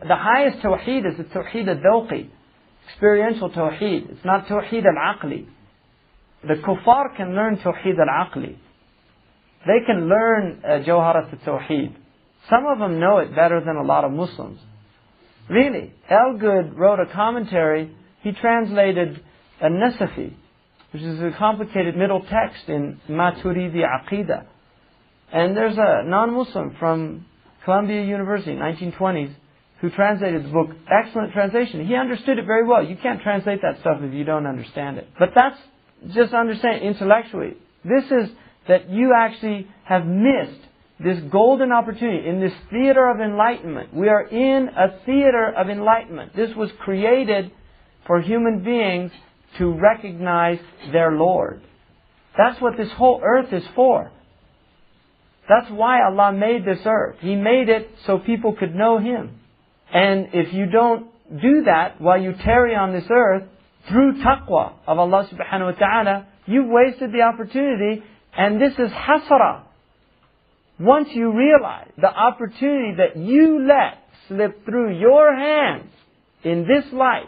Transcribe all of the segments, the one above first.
The highest tawheed is the tawheed al-dhawqi, experiential tawheed. It's not tawheed al-aqli. The kuffar can learn tawheed al-aqli. They can learn jawharat al-tawheed. Some of them know it better than a lot of Muslims. Really. Elgood wrote a commentary. He translated al-Nasafi, which is a complicated middle text in Maturidi Aqidah. And there's a non-Muslim from Columbia University, 1920s, who translated the book. Excellent translation. He understood it very well. You can't translate that stuff if you don't understand it. But that's just understand intellectually. This is that you actually have missed this golden opportunity in this theater of enlightenment. We are in a theater of enlightenment. This was created for human beings to recognize their Lord. That's what this whole earth is for. That's why Allah made this earth. He made it so people could know Him. And if you don't do that while you tarry on this earth, through taqwa of Allah subhanahu wa ta'ala, you've wasted the opportunity. And this is hasra. Once you realize the opportunity that you let slip through your hands in this life,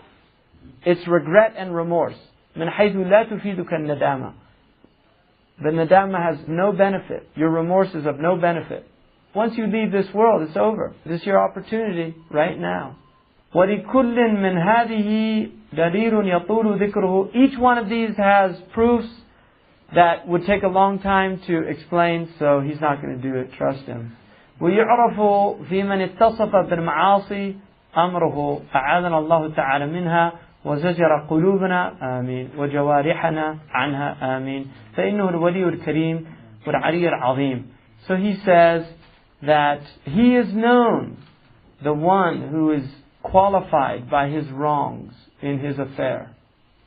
it's regret and remorse. مِنْ حَيْثُ لَا تُفِيدُكَ النَّدَامَةِ. The nadama has no benefit. Your remorse is of no benefit. Once you leave this world, it's over. This is your opportunity right now. وَلِكُلٍّ مِّنْ هَذِهِ دَلِيلٌ يَطُولُ ذِكْرُهُ. Each one of these has proofs that would take a long time to explain, so he's not going to do it. Trust him. وَيُعْرَفُ فِي مَنِ اتصف بِالْمَعَاصِي أَمْرُهُ أَعَاذَنَا اللَّهُ تَعَالَى مِنْهَا وَزَجَرَ قُلُوبَنَا آمين وَجَوَارِحَنَا عَنْهَا آمين فَإِنَّهُ الْوَلِيُّ الْكَرِيمُ وَالْعَلِيُّ الْعَظِيمُ. So he says that he is known, the one who is qualified by his wrongs in his affair.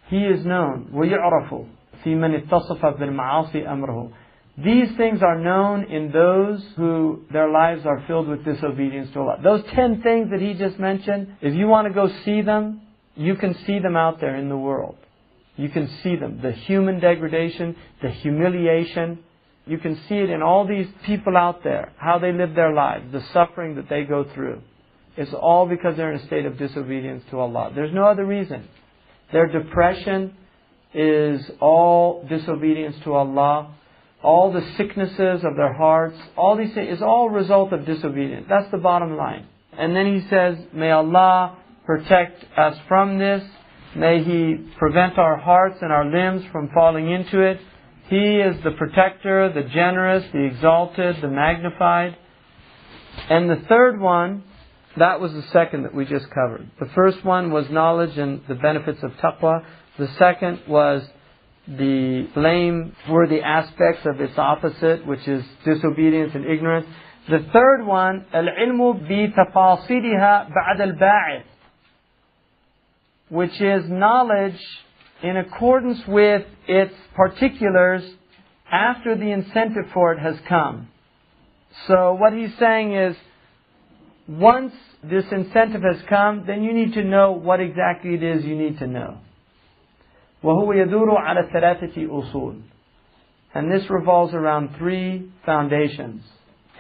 He is known. وَيُعْرَفُ فِي مَنِ اتصف بِالْمَعَاصِي أَمْرُهُ. These things are known in those who their lives are filled with disobedience to Allah. Those 10 things that he just mentioned, if you want to go see them, you can see them out there in the world. You can see them. The human degradation, the humiliation. You can see it in all these people out there, how they live their lives, the suffering that they go through. It's all because they're in a state of disobedience to Allah. There's no other reason. Their depression is all disobedience to Allah. All the sicknesses of their hearts, all these things, is all a result of disobedience. That's the bottom line. And then he says, may Allah protect us from this. May He prevent our hearts and our limbs from falling into it. He is the protector, the generous, the exalted, the magnified. And the third one, that was the second that we just covered. The first one was knowledge and the benefits of taqwa. The second was the blameworthy aspects of its opposite, which is disobedience and ignorance. The third one, العلم بتفاصيلها بعد الباعث, which is knowledge in accordance with its particulars after the incentive for it has come. So what he's saying is, once this incentive has come, then you need to know what exactly it is you need to know. وهو يدور على ثلاثة أصول. And this revolves around 3 foundations.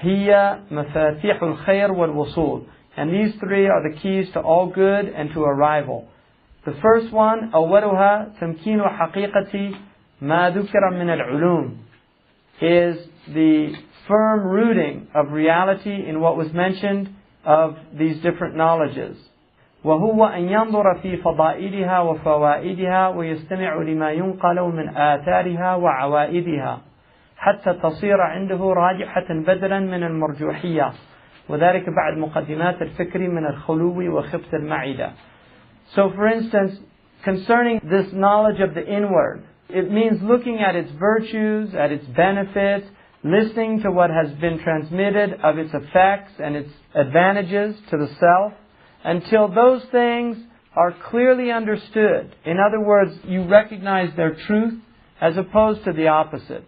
هي مفاتيح الخير والوصول. And these 3 are the keys to all good and to arrival. The first one, أولها تمكين حقيقة ما ذكر من العلوم, is the firm rooting of reality in what was mentioned of these different knowledges. وهو أن ينظر في فضائلها وفوائدها ويستمع لما ينقل من آثارها وعوائدها حتى تصير عنده راجحة بدلا من المرجوحية وذلك بعد مقدمات الفكر من الخلو وخبث المعدة. So for instance, concerning this knowledge of the inward, it means looking at its virtues, at its benefits, listening to what has been transmitted of its effects and its advantages to the self, until those things are clearly understood. In other words, you recognize their truth as opposed to the opposite.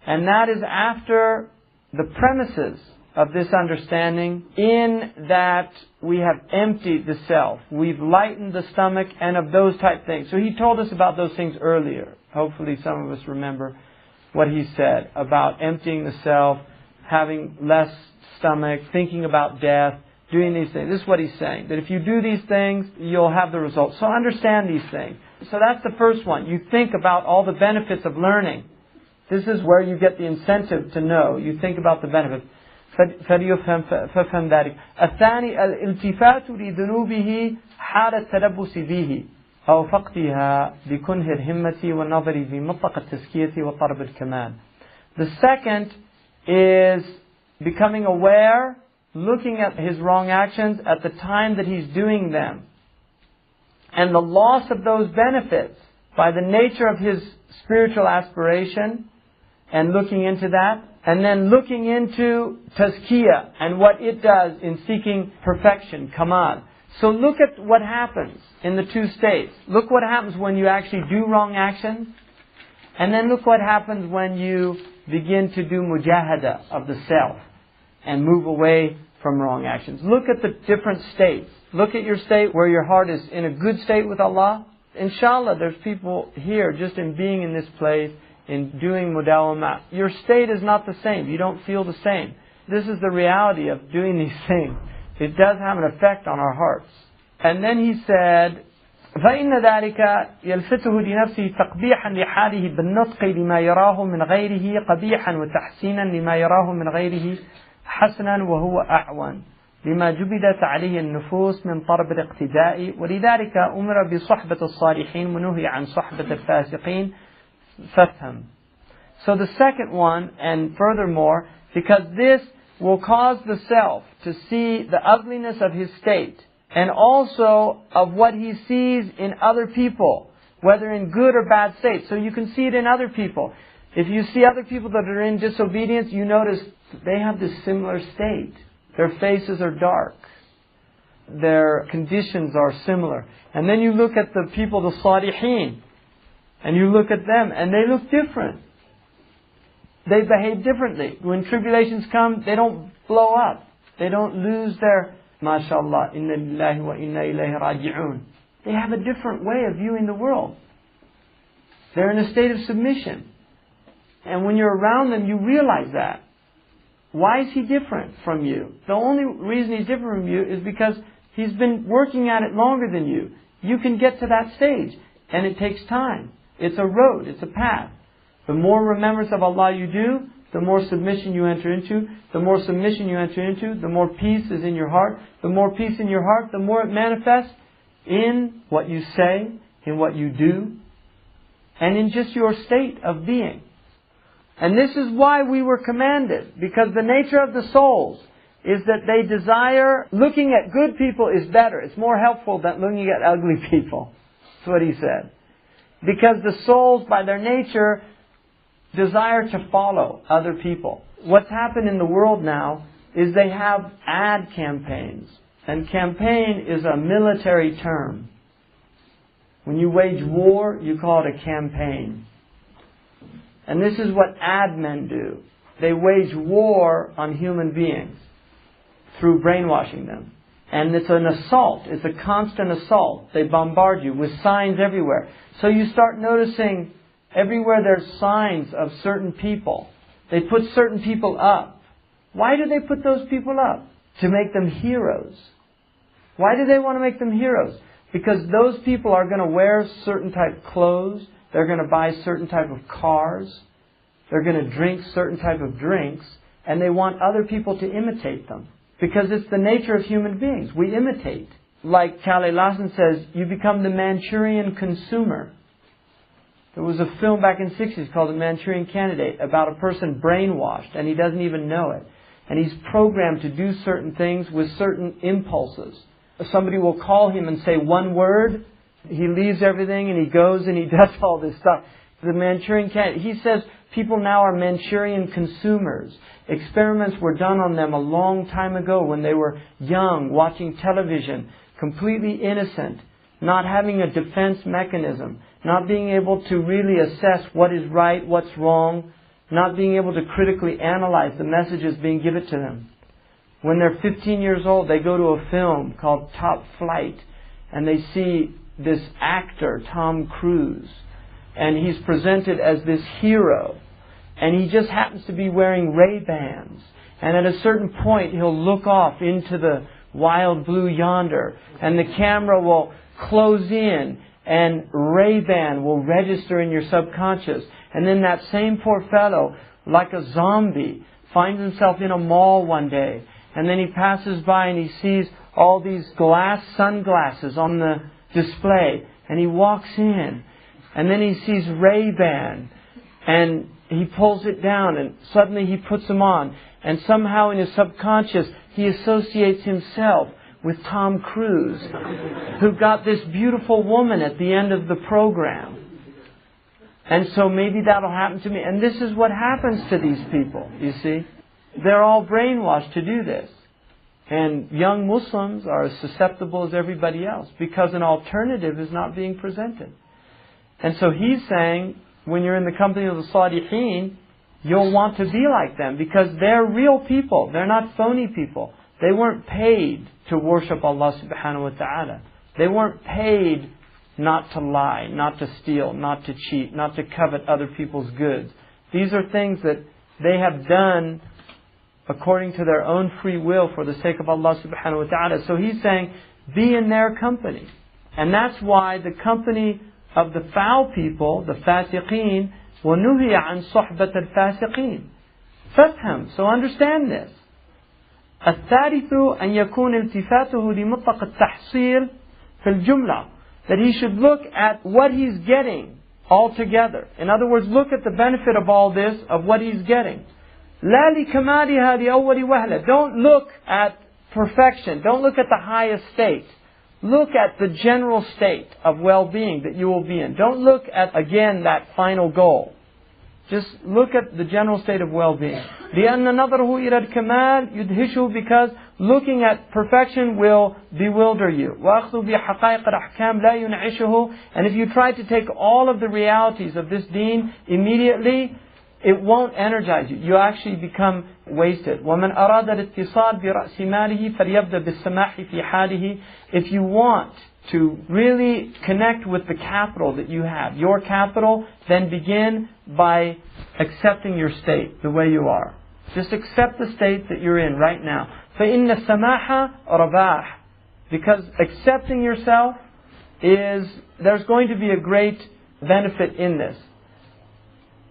And that is after the premises of this understanding, in that we have emptied the self, we've lightened the stomach, and of those type things. So he told us about those things earlier. Hopefully some of us remember what he said about emptying the self, having less stomach, thinking about death, doing these things. This is what he's saying. That if you do these things, you'll have the results. So understand these things. So that's the first one. You think about all the benefits of learning. This is where you get the incentive to know. You think about the benefits. فَفَهْمْ ذَلِكَ. الثاني الالتفات لذنوبه حال التلبس به أو فقدها بكنه الهمة والنظر في مطلق التزكية وطلب الكمال. The second is becoming aware, looking at his wrong actions at the time that he's doing them. And the loss of those benefits by the nature of his spiritual aspiration, and looking into that, and then looking into tazkiyah and what it does in seeking perfection, kamal. So look at what happens in the two states. Look what happens when you actually do wrong actions, and then look what happens when you begin to do mujahada of the self and move away from wrong actions. Look at the different states. Look at your state where your heart is in a good state with Allah. Inshallah, there's people here just in being in this place, in doing mudawamah. Your state is not the same. You don't feel the same. This is the reality of doing these things. It does have an effect on our hearts. And then he said, فإن ذلك يلفته لنفسه تقبيحا لحاله بالنطق لما يراه من غيره قبيحا وتحسينا لما يراه من غيره حسنا وهو أعون لما جبلت عليه النفوس من طرب الاقتداء ولذلك أمر بصحبة الصالحين ونهي عن صحبة الفاسقين فافهم. So the second one, and furthermore, because this will cause the self to see the ugliness of his state, and also of what he sees in other people, whether in good or bad states. So you can see it in other people. If you see other people that are in disobedience, you notice they have this similar state. Their faces are dark. Their conditions are similar. And then you look at the people, the salihin, and you look at them, and they look different. They behave differently. When tribulations come, they don't blow up. They don't lose their MashaAllah, inna lillahi wa inna ilayhi raji'un. They have a different way of viewing the world. They're in a state of submission. And when you're around them, you realize that. Why is he different from you? The only reason he's different from you is because he's been working at it longer than you. You can get to that stage. And it takes time. It's a road. It's a path. The more remembrance of Allah you do, the more submission you enter into. The more submission you enter into, the more peace is in your heart. The more peace in your heart, the more it manifests in what you say, in what you do, and in just your state of being. And this is why we were commanded, because the nature of the souls is that they desire, looking at good people is better. It's more helpful than looking at ugly people. That's what he said. Because the souls, by their nature, desire to follow other people. What's happened in the world now is they have ad campaigns. And campaign is a military term. When you wage war, you call it a campaign. And this is what ad men do. They wage war on human beings through brainwashing them. And it's an assault. It's a constant assault. They bombard you with signs everywhere. So you start noticing everywhere there's signs of certain people. They put certain people up. Why do they put those people up? To make them heroes. Why do they want to make them heroes? Because those people are going to wear certain type of clothes. They're going to buy certain type of cars. They're going to drink certain type of drinks. And they want other people to imitate them. Because it's the nature of human beings. We imitate. Like Kalle Lasson says, you become the Manchurian consumer. There was a film back in the 60s called The Manchurian Candidate about a person brainwashed and he doesn't even know it. And he's programmed to do certain things with certain impulses. Somebody will call him and say one word. He leaves everything and he goes and he does all this stuff. The Manchurian Candidate. He says people now are Manchurian consumers. Experiments were done on them a long time ago when they were young, watching television, completely innocent, not having a defense mechanism, not being able to really assess what is right, what's wrong, not being able to critically analyze the messages being given to them. When they're 15 years old, they go to a film called Top Flight, and they see this actor, Tom Cruise, and he's presented as this hero, and he just happens to be wearing Ray-Bans, and at a certain point he'll look off into the wild blue yonder. And the camera will close in and Ray-Ban will register in your subconscious. And then that same poor fellow, like a zombie, finds himself in a mall one day. And then he passes by and he sees all these glass sunglasses on the display. And he walks in. And then he sees Ray-Ban. And he pulls it down and suddenly he puts them on. And somehow in his subconscious he associates himself with Tom Cruise, who got this beautiful woman at the end of the program. And so maybe that'll happen to me. And this is what happens to these people, you see. They're all brainwashed to do this. And young Muslims are as susceptible as everybody else because an alternative is not being presented. And so he's saying, when you're in the company of the Salihin, you'll want to be like them because they're real people. They're not phony people. They weren't paid to worship Allah subhanahu wa ta'ala. They weren't paid not to lie, not to steal, not to cheat, not to covet other people's goods. These are things that they have done according to their own free will for the sake of Allah subhanahu wa ta'ala. So he's saying, be in their company. And that's why the company of the foul people, the fasiqeen, وَنُهِيَ عَنْ صُحْبَةَ الْفَاسِقِينَ. فَافْهَمْ. So understand this. الثالث أن يكون التفاته لمطلق التحصيل في الجملة. That he should look at what he's getting altogether. In other words, look at the benefit of all this, of what he's getting. لا لكمالها لأول وهلة. Don't look at perfection. Don't look at the highest state. Look at the general state of well-being that you will be in. Don't look at, again, that final goal. Just look at the general state of well-being. لأن نظره إلى الكمال يدهشه, because looking at perfection will bewilder you. وأخذ بحقائق الأحكام لا ينعشه. And if you try to take all of the realities of this deen immediately, it won't energize you. You actually become wasted. وَمَنْ أَرَادَ الْاتصال بِرَأْسِ مَالِهِ فَلْيَبْدَ بِالسَّمَاحِ فِي حَالِهِ. If you want to really connect with the capital that you have, your capital, then begin by accepting your state the way you are. Just accept the state that you're in right now. فَإِنَّ السَّمَاحَ رَبَاحٌ. Because accepting yourself there's going to be a great benefit in this.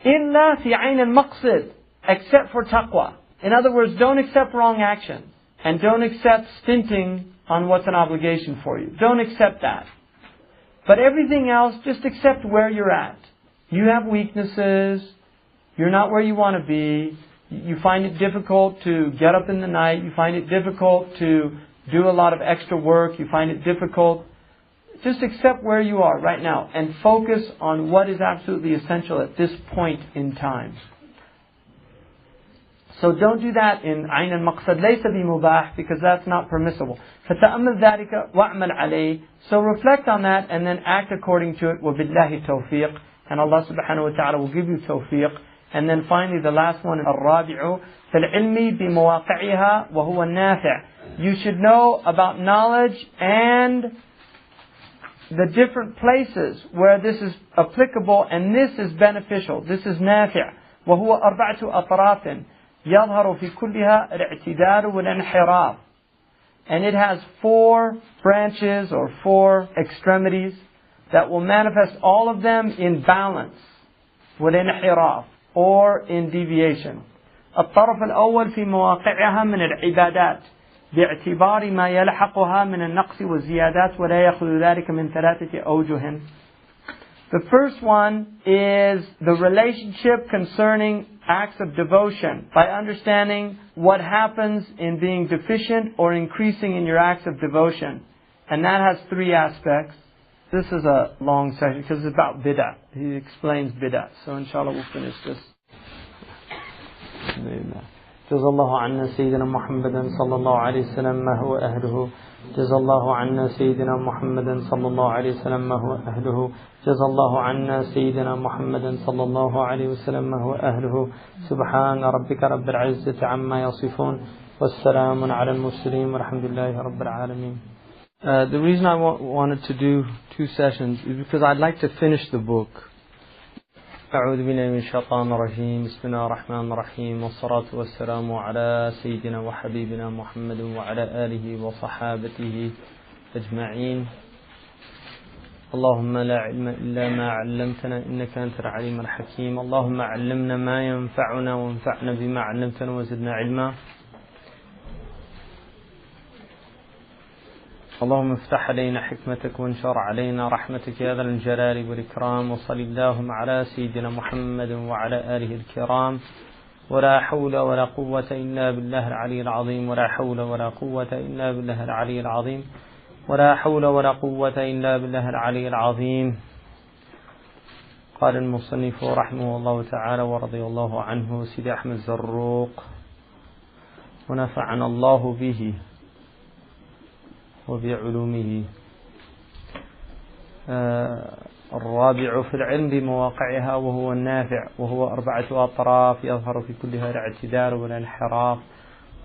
إِلَّا فِي عَيْنِ الْمَقْصِدِ. Except for taqwa. In other words, don't accept wrong actions. And don't accept stinting on what's an obligation for you. Don't accept that. But everything else, just accept where you're at. You have weaknesses. You're not where you want to be. You find it difficult to get up in the night. You find it difficult to do a lot of extra work. You find it difficult. Just accept where you are right now and focus on what is absolutely essential at this point in time. So don't do that in عين المقصد ليس بمباح, because that's not permissible. فتأمل ذلك وأعمل عليه. So reflect on that and then act according to it. وبالله توفيق. And Allah subhanahu wa ta'ala will give you tawfiq. And then finally the last one, الرابع فالعلم بمواقعها وهو النافع. You should know about knowledge and the different places where this is applicable and this is beneficial. This is نافع. وهو أربعة أطراف يظهر في كلها الاعتدال والانحراف. And it has 4 branches or 4 extremities that will manifest all of them in balance, والانحراف, or in deviation. الطرف الأول في مواقعها من العبادات باعتبار ما يلحقها من النقص والزيادات ولا يخلو ذلك من 3 أوجه. The first one is the relationship concerning acts of devotion, by understanding what happens in being deficient or increasing in your acts of devotion. And that has 3 aspects. This is a long section because it's about bid'ah. He explains bid'ah. So inshallah we'll finish this. جزا الله عنا سيدنا محمدا صلى الله عليه وسلم ما هو أهله. جزا الله عنا سيدنا محمدا صلى الله عليه وسلم ما هو أهله. جزا الله عنا سيدنا محمدا صلى الله عليه وسلم ما هو أهله. سبحان ربك رب العزة عما يصفون والسلام على المرسلين والحمد لله رب العالمين. The reason I wanted to do 2 sessions is because I'd like to finish the book. أعوذ بالله من الشيطان الرجيم. بسم الله الرحمن الرحيم، والصلاة والسلام على سيدنا وحبيبنا محمد وعلى آله وصحابته أجمعين. اللهم لا علم إلا ما علمتنا إنك أنت العليم الحكيم. اللهم علمنا ما ينفعنا وانفعنا بما علمتنا وزدنا علما. اللهم افتح علينا حكمتك وانشر علينا رحمتك يا ذا الجلال والإكرام. وصل اللهم على سيدنا محمد وعلى آله الكرام. ولا حول ولا قوة إلا بالله العلي العظيم. ولا حول ولا قوة إلا بالله العلي العظيم. ولا حول ولا قوة إلا بالله العلي العظيم. قال المصنف رحمه الله تعالى ورضي الله عنه سيدي أحمد الزروق ونفعنا الله به وبعلومه. الرابع في العلم بمواقعها وهو النافع، وهو 4 أطراف يظهر في كلها الاعتدال والانحراف.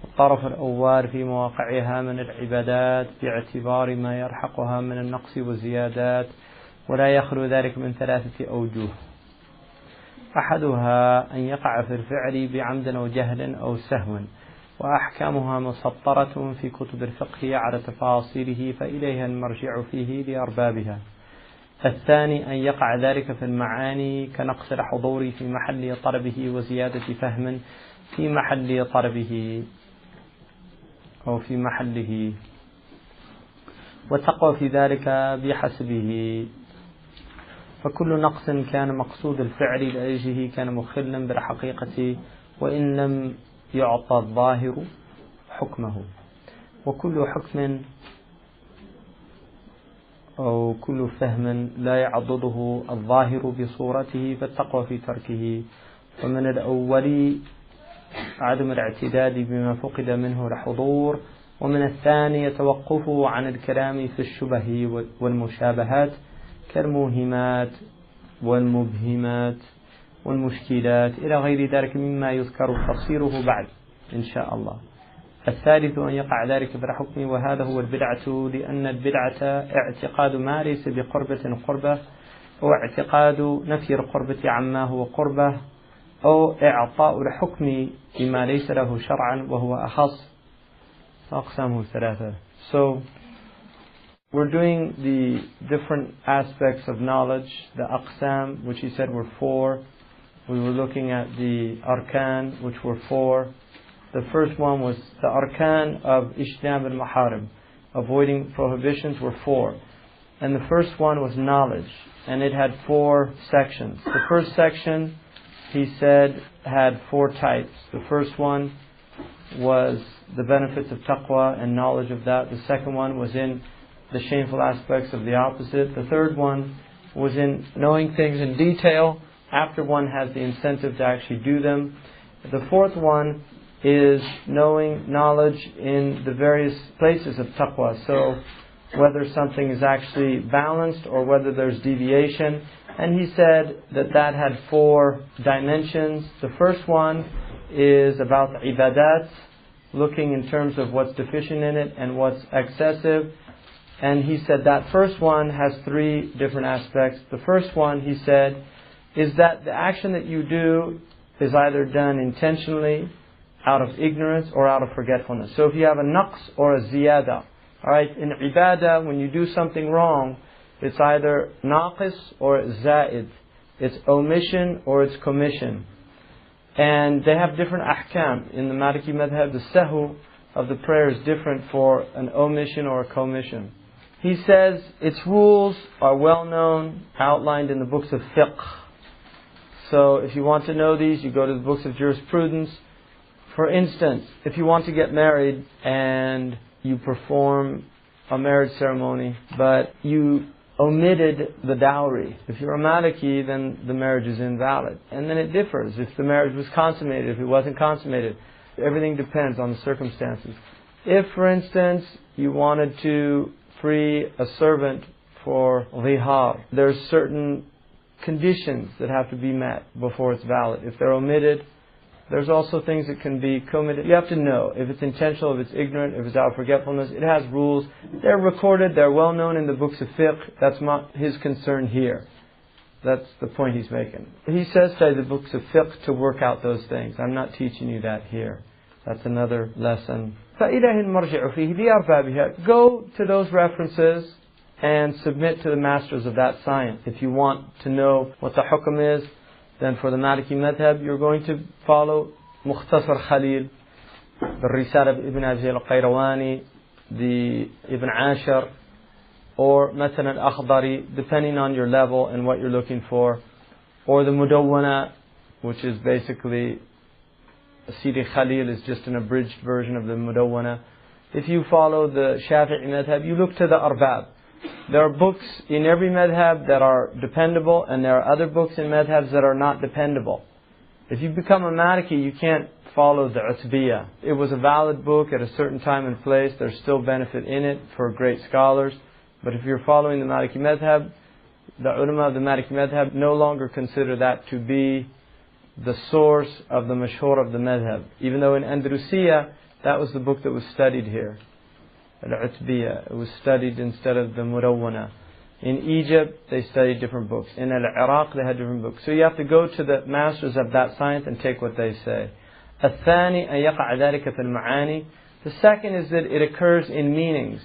الطرف الأول في مواقعها من العبادات باعتبار ما يلحقها من النقص والزيادات، ولا يخلو ذلك من 3 أوجه. أحدها أن يقع في الفعل بعمد أو جهل أو سهو، وأحكامها مسطرة في كتب الفقه على تفاصيله، فإليها المرجع فيه لأربابها. الثاني أن يقع ذلك في المعاني كنقص الحضور في محل طلبه وزيادة فهم في محل طلبه أو في محله، والتقوى في ذلك بحسبه. فكل نقص كان مقصود الفعل لأجله كان مخلا بالحقيقة وإن لم يعطى الظاهر حكمه. وكل حكم أو كل فهم لا يعضده الظاهر بصورته فالتقوى في تركه. ومن الأول عدم الاعتداد بما فقد منه الحضور، ومن الثاني يتوقفه عن الكلام في الشبه والمشابهات كالموهمات والمبهمات والمشكلات إلى غير ذلك مما يذكر تفسيره بعد إن شاء الله. الثالث أن يقع ذلك بالحكم، وهذا هو البدعة، لأن البدعة اعتقاد ما ليس بقربة قربة، أو اعتقاد نفي القربة عما هو قربة، أو إعطاء الحكم بما ليس له شرعا وهو أخص. أقسامه 3. So we're doing the different aspects of knowledge, the aqsam, which he said were 4. We were looking at the arkan, which were 4. The first one was the arkan of ijtinab al-maharim, avoiding prohibitions, were 4. And the first one was knowledge, and it had 4 sections. The first section, he said, had 4 types. The first one was the benefits of taqwa and knowledge of that. The second one was in the shameful aspects of the opposite. The third one was in knowing things in detail after one has the incentive to actually do them. The fourth one is knowledge in the various places of taqwa. So whether something is actually balanced or whether there's deviation. And he said that that had 4 dimensions. The first one is about ibadat, looking in terms of what's deficient in it and what's excessive. And he said that first one has 3 different aspects. The first one, he said, is that the action that you do is either done intentionally, out of ignorance, or out of forgetfulness. So if you have a naqs or a ziyada, alright, in ibadah, when you do something wrong, it's either naqis or zaid. It's omission or it's commission. And they have different ahkam. In the Maliki madhab, the sahu of the prayer is different for an omission or a commission. He says its rules are well known, outlined in the books of fiqh. So if you want to know these, you go to the books of jurisprudence. For instance, if you want to get married and you perform a marriage ceremony, but you omitted the dowry. If you're a Maliki, then the marriage is invalid. And then it differs. If the marriage was consummated, if it wasn't consummated, everything depends on the circumstances. If, for instance, you wanted to free a servant for dhihar, there's certain conditions that have to be met before it's valid. If they're omitted, there's also things that can be committed. You have to know if it's intentional, if it's ignorant, if it's out of forgetfulness. It has rules. They're recorded. They're well known in the books of fiqh. That's not his concern here. That's the point he's making. He says study the books of fiqh to work out those things. I'm not teaching you that here. That's another lesson. فَإِلَهِ الْمَرْجِعُ فِيهِ لِأَرْبَابِهَا. Go to those references and submit to the masters of that science. If you want to know what the hukm is, then for the Maliki madhab, you're going to follow Mukhtasar Khalil, the Risala of Ibn Abi al-Qayrawani, the Ibn Ashar, or Matan al-Akhdari, depending on your level and what you're looking for, or the Mudawwana, which is basically Sidi Khalil is just an abridged version of the Mudawwana. If you follow the Shafi'i madhab, you look to the Arbab. There are books in every madhab that are dependable, and there are other books in madhabs that are not dependable. If you become a Maliki, you can't follow the Utbiyah. It was a valid book at a certain time and place. There's still benefit in it for great scholars. But if you're following the Maliki madhab, the ulama of the Maliki madhab no longer consider that to be the source of the mashhur of the madhab. Even though in Andalusia, that was the book that was studied here. Al-Utbiyah. It was studied instead of the Mudawwana. In Egypt, they studied different books. In Iraq, they had different books. So you have to go to the masters of that science and take what they say. الثاني أن يقع ذلك في المعاني. The second is that it occurs in meanings.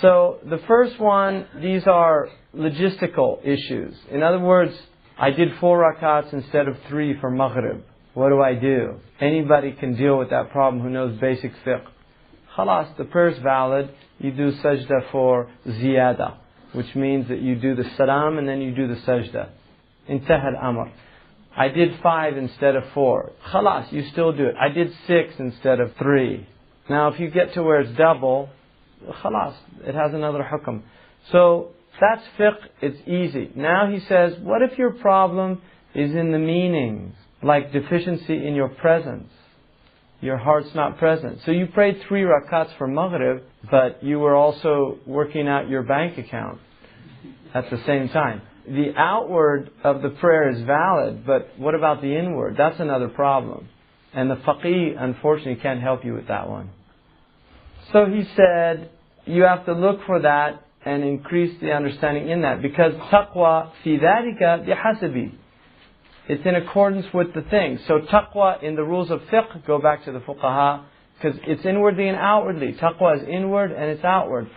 So the first one, these are logistical issues. In other words, I did 4 rakats instead of 3 for Maghrib. What do I do? Anybody can deal with that problem who knows basic fiqh. Khalas, the prayer is valid. You do sajda for ziyada, which means that you do the salam and then you do the sajda. Intaha al-amr. I did 5 instead of 4. Khalas, you still do it. I did 6 instead of 3. Now if you get to where it's double, khalas, it has another hukm. So that's fiqh, it's easy. Now he says, what if your problem is in the meanings, like deficiency in your presence? Your heart's not present. So you prayed 3 rakats for Maghrib, but you were also working out your bank account at the same time. The outward of the prayer is valid, but what about the inward? That's another problem. And the faqih, unfortunately, can't help you with that one. So he said, you have to look for that and increase the understanding in that. Because taqwa fi dhalika bihasabi. It's in accordance with the thing. So taqwa in the rules of fiqh, go back to the fuqaha, because it's inwardly and outwardly. Taqwa is inward and it's outward.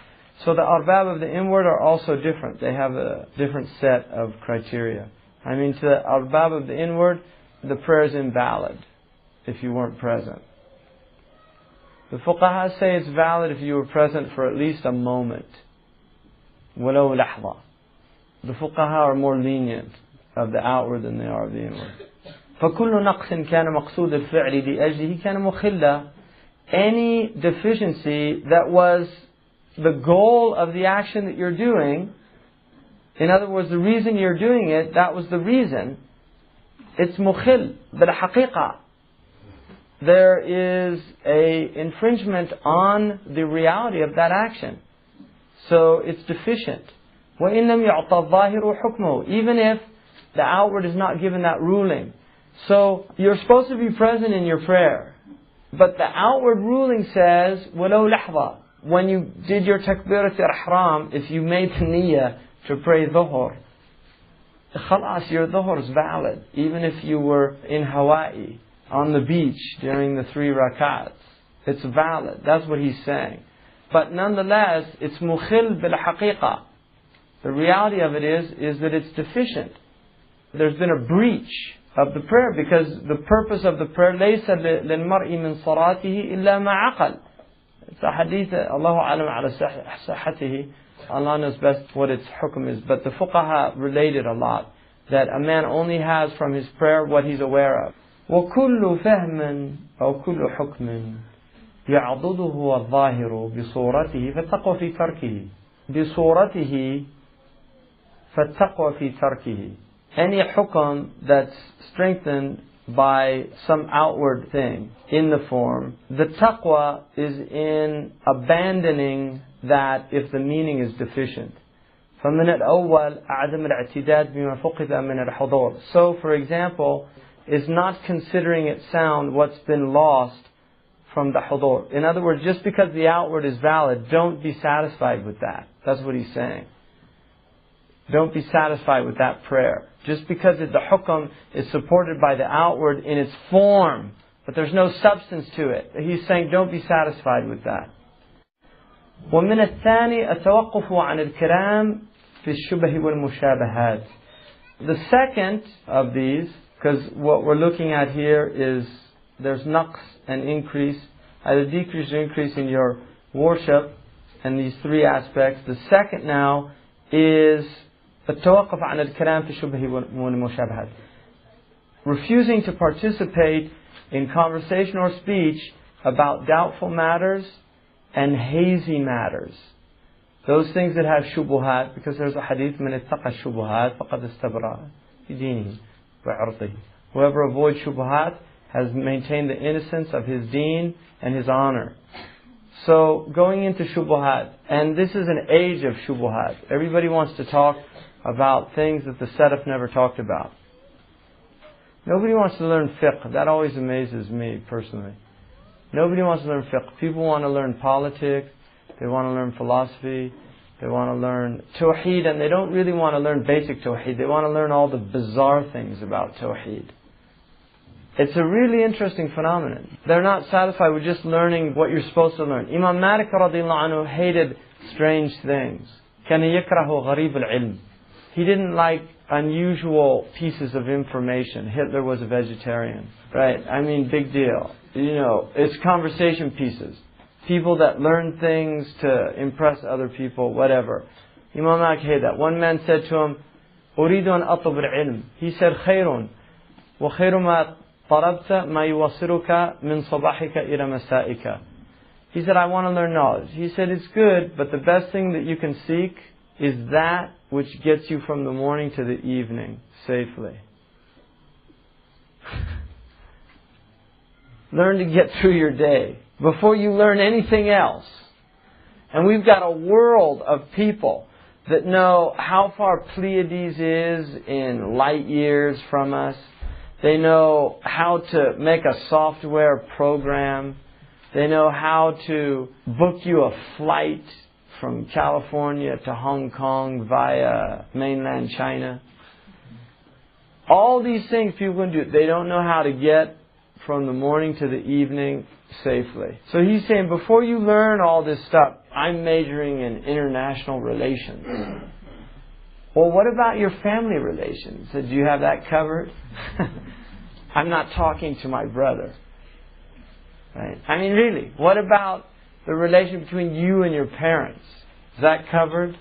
So the arbab of the inward are also different. They have a different set of criteria. I mean, to the arbab of the inward, the prayer is invalid if you weren't present. The fuqaha say it's valid if you were present for at least a moment. وَلَوْ لَحْظَةً. The fuqaha are more lenient of the outward than they are of the inward. فَكُلُّ نَقْصٍ كَانَ مَقْصُودَ الْفِعْلِ لِأَجْلِهِ كَانَ مُخِلًّا. Any deficiency that was the goal of the action that you're doing, in other words, the reason you're doing it, that was the reason, it's mukhil, bil-haqiqa. There is a infringement on the reality of that action. So it's deficient. وَإِن لَمْ يُعْطَ الظَّاهِرُ حُكْمُهُ. Even if the outward is not given that ruling. So you're supposed to be present in your prayer. But the outward ruling says, وَلَوْ لَحْظَةً. When you did your takbirat al-ihram, if you made the niyyah to pray dhuhr, khalas, your dhuhr is valid. Even if you were in Hawaii, on the beach during the 3 rakats. It's valid. That's what he's saying. But nonetheless, it's mukhil bil haqiqa. The reality of it is that it's deficient. There's been a breach of the prayer because the purpose of the prayer لَيْسَ لِلْمَرْءِ مِنْ صَلَاتِهِ إِلَّا مَا عَقَلْ. It's a hadith, Allahu alam ala sahatihi. Allah knows best what its hukm is. But the fuqaha related a lot that a man only has from his prayer what he's aware of. وَكُلُّ فَهْمٍ أو كُلُّ حُكْمٍ يَعْضُدُهُ الظَّاهِرُ بِصُورَتِهِ فَالتَّقْوَى فِي تَرْكِهِ. بِصُورَتِهِ فَالتَّقْوَى فِي تَرْكِهِ. Any hukm that's strengthened by some outward thing in the form, the taqwa is in abandoning that if the meaning is deficient. فَمِنَ الْأَوَّلِ أَعْدَمَ الْاعْتِدَادِ بِمَا فُقِدَ مِنَ الْحُضُورِ. So, for example, is not considering it sound what's been lost from the hudur. In other words, just because the outward is valid, don't be satisfied with that. That's what he's saying. don't be satisfied with that prayer. Just because the hukm is supported by the outward in its form, but there's no substance to it. He's saying don't be satisfied with that. ومن الثاني التوقف عن الكلام في الشبه والمشابهات. The second of these, because what we're looking at here is there's naqs and increase, either decrease or increase in your worship, and these three aspects. The second now is التوقف عن الكلام في الشبه والمشابهات. Refusing to participate in conversation or speech about doubtful matters and hazy matters. Those things that have shubuhat, because there's a hadith, من اتقى الشبهات فقد استبرأ في دينه وعرضه. Whoever avoids shubuhat has maintained the innocence of his deen and his honor. So going into shubuhat, and this is an age of shubuhat. Everybody wants to talk about things that the Salaf never talked about. Nobody wants to learn fiqh. That always amazes me personally. Nobody wants to learn fiqh. People want to learn politics, they want to learn philosophy, they want to learn tawheed, and they don't really want to learn basic tawheed. They want to learn all the bizarre things about tawheed. It's a really interesting phenomenon. They're not satisfied with just learning what you're supposed to learn. Imam Malik radiallahu anhu hated strange things. كان يكره غريب العلم. He didn't like unusual pieces of information. Hitler was a vegetarian, right? I mean, big deal. You know, it's conversation pieces. People that learn things to impress other people, whatever. Imam Malik hated that. One man said to him, أريد أن أطلب العلم. He said, خير وخير ما طلبت ما يوصلك من صباحك إلى مسائك. He said, I want to learn knowledge. He said, it's good, but the best thing that you can seek is that which gets you from the morning to the evening safely. Learn to get through your day before you learn anything else. And we've got a world of people that know how far Pleiades is in light years from us. They know how to make a software program. They know how to book you a flight from California to Hong Kong via mainland China. All these things people can do. They don't know how to get from the morning to the evening safely. So he's saying, before you learn all this stuff, I'm majoring in international relations. Well, what about your family relations? Do you have that covered? I'm not talking to my brother. Right? I mean, really, what about the relation between you and your parents? Is that covered?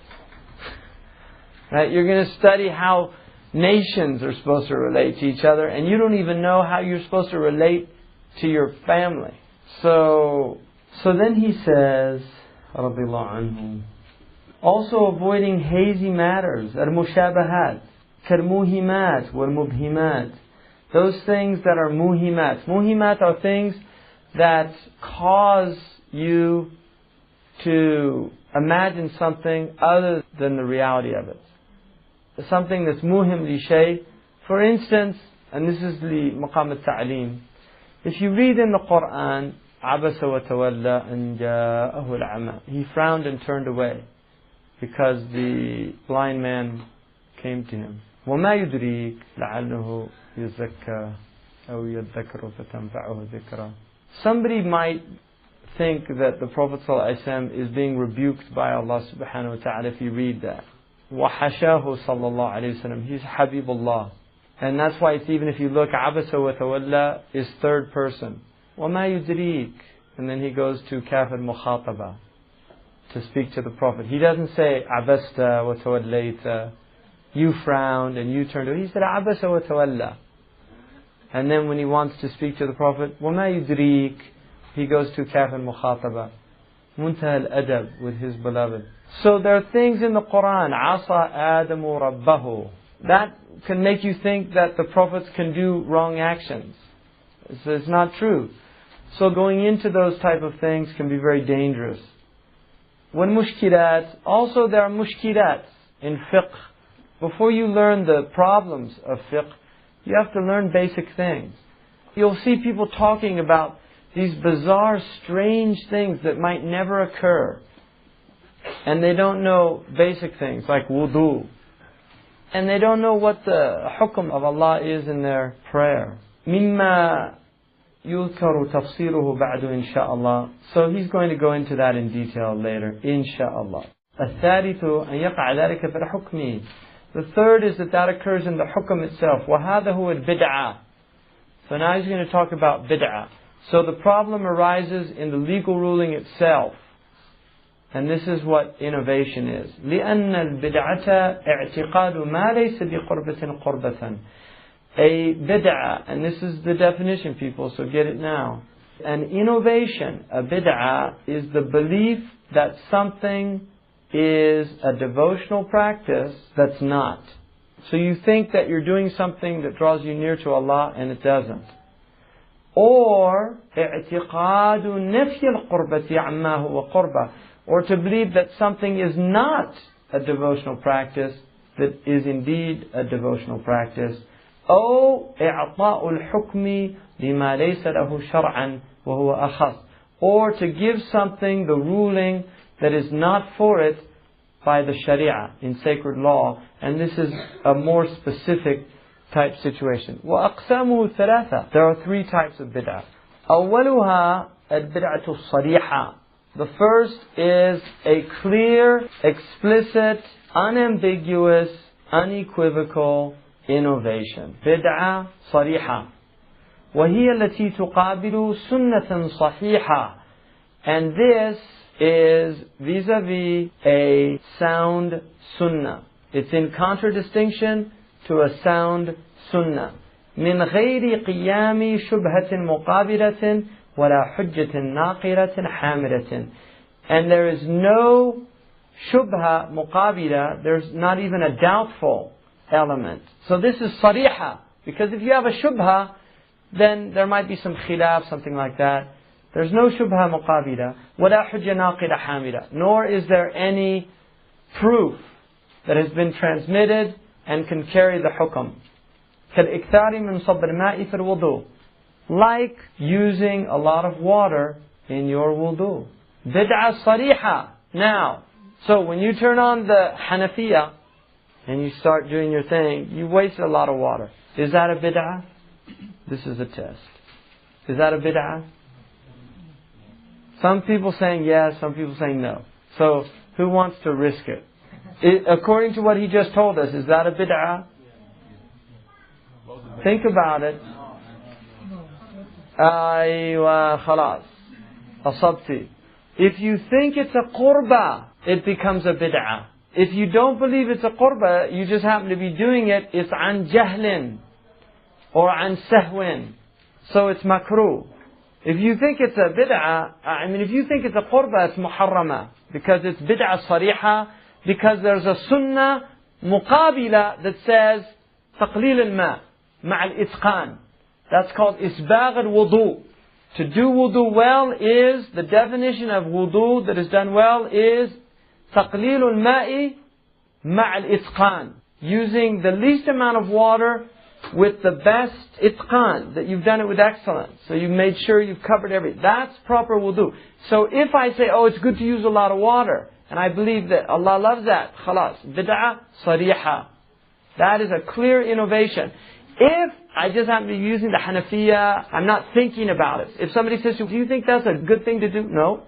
Right? You're going to study how nations are supposed to relate to each other, and you don't even know how you're supposed to relate to your family. So then he says, radiyallahu anhu, also avoiding hazy matters, al-mushabahat, kal-muhimat wal-mubhimat. Those things that are muhimat. Muhimat are things that cause you to imagine something other than the reality of it. Something that's muhim li shay. For instance, and this is the maqam al-ta'aleem, if you read in the Quran, عَبَسَ وَتَوَلَّى أَنْ جَاءَهُ الْعَمَى, he frowned and turned away because the blind man came to him. وَمَا يُدْرِيكَ لَعَلَّهُ يَزَّكَّى أَوْ يَذَّكَّرُ فَتَنْفَعُهُ ذِكْرًا. Somebody might think that the Prophet ﷺ is being rebuked by Allah subhanahu wa ta'ala if you read that. وَحَشَاهُ صَلَّى اللَّهُ عَلَيْهِ وسلم. He's Habibullah. And that's why it's, even if you look, عَبَسَ وَتَوَلَّى is third person. وَمَا يُدْرِيكَ. And then he goes to kaf al-mukhataba to speak to the Prophet. He doesn't say عَبَسْتَ وَتَوَلَّيْتَ. You frowned and you turned away. He said عَبَسَ وَتَوَلَّى. And then when he wants to speak to the Prophet, وَمَا يُدْرِيكَ, he goes to kaf al-mukhataba. Muntaha al-adab, with his beloved. So there are things in the Quran, عَصَى آدَمُ رَبَّهُ, that can make you think that the prophets can do wrong actions. It's not true. So going into those type of things can be very dangerous. When mushkilat, also there are mushkilat in fiqh. Before you learn the problems of fiqh, you have to learn basic things. You'll see people talking about these bizarre, strange things that might never occur. And they don't know basic things like wudu. and they don't know what the hukm of Allah is in their prayer. مما يذكر تفسيره بعد إن شاء الله. So he's going to go into that in detail later, إن شاء الله. الثالث أن يقع ذلك في الحكم. The third is that occurs in the hukm itself. وهذا هو البدعة. So now he's going to talk about bid'ah. So the problem arises in the legal ruling itself. And this is what innovation is. لأن البدعة اعتقاد ما ليس بقربة قربة. A bid'ah, and this is the definition, people, so get it now. An innovation, a bid'ah, is the belief that something is a devotional practice that's not. So you think that you're doing something that draws you near to Allah and it doesn't. Or اعتقاد نفي القربة عما هو قربة. Or to believe that something is not a devotional practice that is indeed a devotional practice. أو إعطاء الحكم لما ليس له شرعا وهو أخص. Or to give something the ruling that is not for it by the Sharia in sacred law, and this is a more specific type situation. وأقسامه ثلاثة. There are three types of bid'ah. أولها البدعة الصريحة. The first is a clear, explicit, unambiguous, unequivocal innovation. بدعة صريحة. وهي التي تقابل سنة صحيحة. And this is vis-a-vis a sound sunnah. It's in contradistinction to a sound sunnah. من غير قيام شبهة مقابلة ولا حجة ناقرة حاملة. And there is no shubha muqabila, there's not even a doubtful element. So this is sariha, because if you have a shubha, then there might be some khilaf, something like that. There's no shubha muqabila, ولا حجة ناقرة حاملة, nor is there any proof that has been transmitted and can carry the hukm. كالإكثار من صب الماء في الوضوء, like using a lot of water in your wudu. Bid'ah sariha. Now, so when you turn on the Hanafiya and you start doing your thing, you wasted a lot of water. Is that a bid'ah? This is a test. Is that a bid'ah? Some people saying yes, some people saying no. So, who wants to risk it? According to what he just told us, is that a bid'ah? Think about it. Aywa khalas. Asabti. If you think it's a qurba, it becomes a bid'ah. If you don't believe it's a qurba, you just happen to be doing it, it's an jahlin or an sahwin. So it's makruh. If you think it's a bid'ah, if you think it's a qurba, it's muharrama. Because it's bid'ah sariha, because there's a sunnah muqabila that says taqleel al-ma ma'a al-itqan. That's called isbagh al-wudu. To do wudu well is, the definition of wudu that is done well is taqleel al-ma'i ma'a al-itqan. Using the least amount of water with the best itqan, that you've done it with excellence. So you've made sure you've covered everything. That's proper wudu. So if I say, oh, it's good to use a lot of water, and I believe that Allah loves that, khalas, bid'ah sariha. That is a clear innovation. If I just happen to be using the Hanafiya, I'm not thinking about it. If somebody says, do you think that's a good thing to do? No.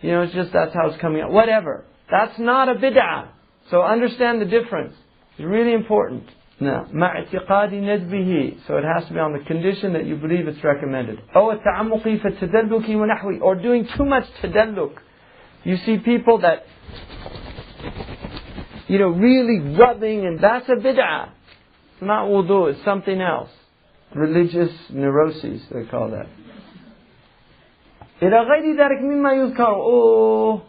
It's just that's how it's coming out. Whatever. That's not a bid'ah. So understand the difference. It's really important. Now, مَعْتِقَادِ نَجْبِهِ. So it has to be on the condition that you believe it's recommended. أو التعمق في التدلك ونحوه. Or doing too much tadalluk. You see people that, really rubbing, and that's a bid'ah. It's not wudu, it's something else. Religious neuroses, they call that. إلى غير ذلك مما يذكر. Oh,